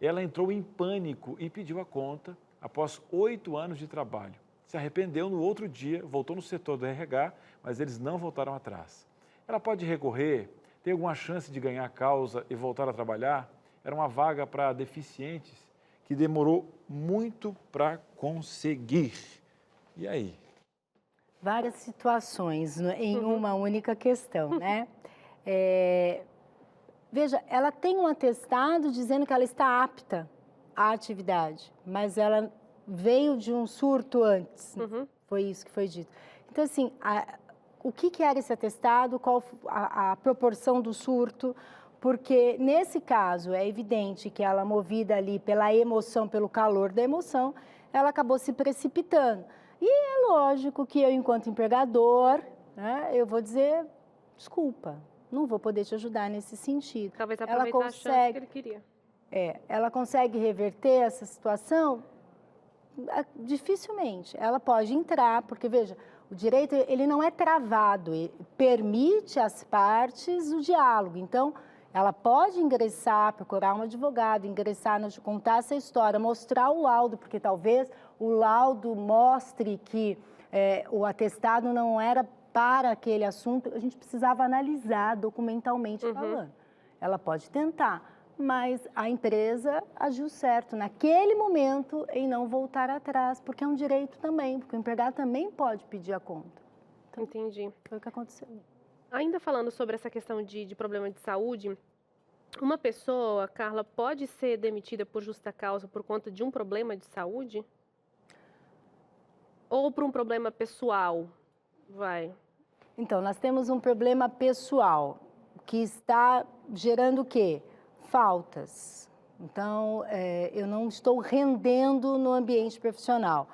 Ela entrou em pânico e pediu a conta após 8 anos de trabalho. Se arrependeu no outro dia, voltou no setor do RH, mas eles não voltaram atrás. Ela pode recorrer? Tem alguma chance de ganhar a causa e voltar a trabalhar? Era uma vaga para deficientes que demorou muito para conseguir. E aí? Várias situações em uma única questão, né? Veja, ela tem um atestado dizendo que ela está apta à atividade, mas ela veio de um surto antes, foi isso que foi dito. Então, assim, o que era esse atestado, qual a proporção do surto, porque nesse caso é evidente que ela, movida ali pela emoção, pelo calor da emoção, ela acabou se precipitando. E é lógico que eu, enquanto empregador, né, eu vou dizer, desculpa, não vou poder te ajudar nesse sentido. Talvez aproveitar a chance que ele queria. Ela consegue reverter essa situação? Dificilmente. Ela pode entrar, porque, veja, o direito ele não é travado, ele permite às partes o diálogo. Então, ela pode ingressar, procurar um advogado, contar essa história, mostrar o laudo, porque talvez o laudo mostre que o atestado não era para aquele assunto, a gente precisava analisar documentalmente falando. Ela pode tentar, mas a empresa agiu certo naquele momento em não voltar atrás, porque é um direito também, porque o empregado também pode pedir a conta. Então, entendi. Foi o que aconteceu. Ainda falando sobre essa questão de problema de saúde, uma pessoa, Carla, pode ser demitida por justa causa por conta de um problema de saúde? Ou por um problema pessoal? Então, nós temos um problema pessoal que está gerando o quê? Faltas. Então, eu não estou rendendo no ambiente profissional.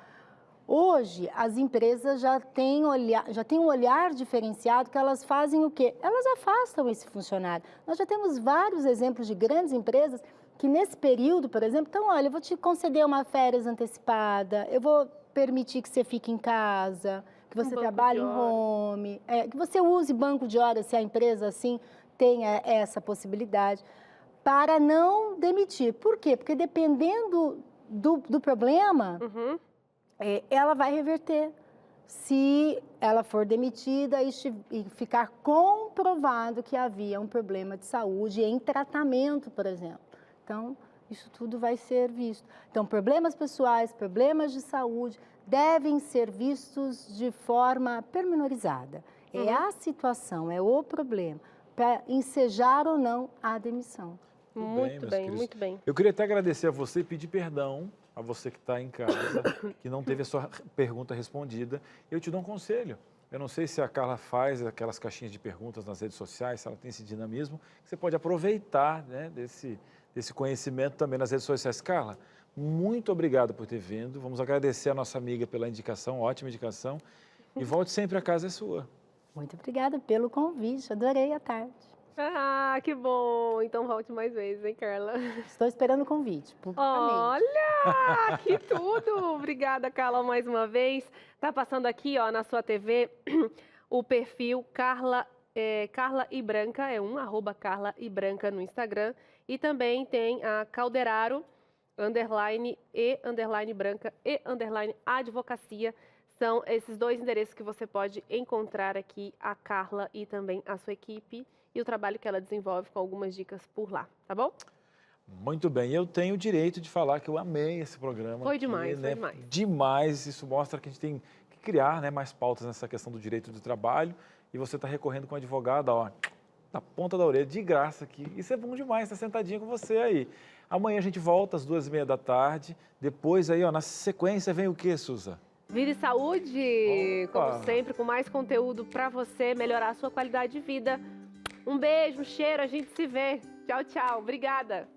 Hoje, as empresas já têm um olhar diferenciado, que elas fazem o quê? Elas afastam esse funcionário. Nós já temos vários exemplos de grandes empresas que, nesse período, por exemplo, então, olha, eu vou te conceder uma férias antecipada, eu vou permitir que você fique em casa, que você trabalhe em home, que você use banco de horas, se a empresa, assim, tenha essa possibilidade, para não demitir. Por quê? Porque dependendo do problema, ela vai reverter. Se ela for demitida e ficar comprovado que havia um problema de saúde em tratamento, por exemplo. Então, isso tudo vai ser visto. Então, problemas pessoais, problemas de saúde devem ser vistos de forma pormenorizada. É a situação, é o problema, para ensejar ou não a demissão. Muito bem, muito bem. Eu queria até agradecer a você e pedir perdão, a você que está em casa, que não teve a sua pergunta respondida. Eu te dou um conselho. Eu não sei se a Carla faz aquelas caixinhas de perguntas nas redes sociais, se ela tem esse dinamismo, você pode aproveitar, né, desse conhecimento também nas redes sociais. Carla, muito obrigado por ter vindo. Vamos agradecer a nossa amiga pela indicação, ótima indicação. E volte sempre, a casa é sua. Muito obrigada pelo convite, adorei a tarde. Ah, que bom. Então volte mais vezes, hein, Carla? Estou esperando o convite, publicamente. Olha, que tudo! Obrigada, Carla, mais uma vez. Tá passando aqui, ó, na sua TV, o perfil Carla e Branca, @Carla e Branca no Instagram. E também tem a Calderaro, _Branca e _advocacia. São esses dois endereços que você pode encontrar aqui a Carla e também a sua equipe e o trabalho que ela desenvolve com algumas dicas por lá, tá bom? Muito bem, eu tenho o direito de falar que eu amei esse programa. Foi aqui, demais, né? foi demais. Demais, isso mostra que a gente tem que criar, né, mais pautas nessa questão do direito do trabalho e você está recorrendo com a advogada, ó, na ponta da orelha, de graça aqui. Isso é bom demais, estar sentadinha com você aí. Amanhã a gente volta às 2h30 da tarde, depois aí, ó, na sequência vem o quê, Suza? Vida e saúde, Opa! como sempre, com mais conteúdo para você melhorar a sua qualidade de vida. Um beijo, um cheiro, a gente se vê. Tchau, tchau. Obrigada.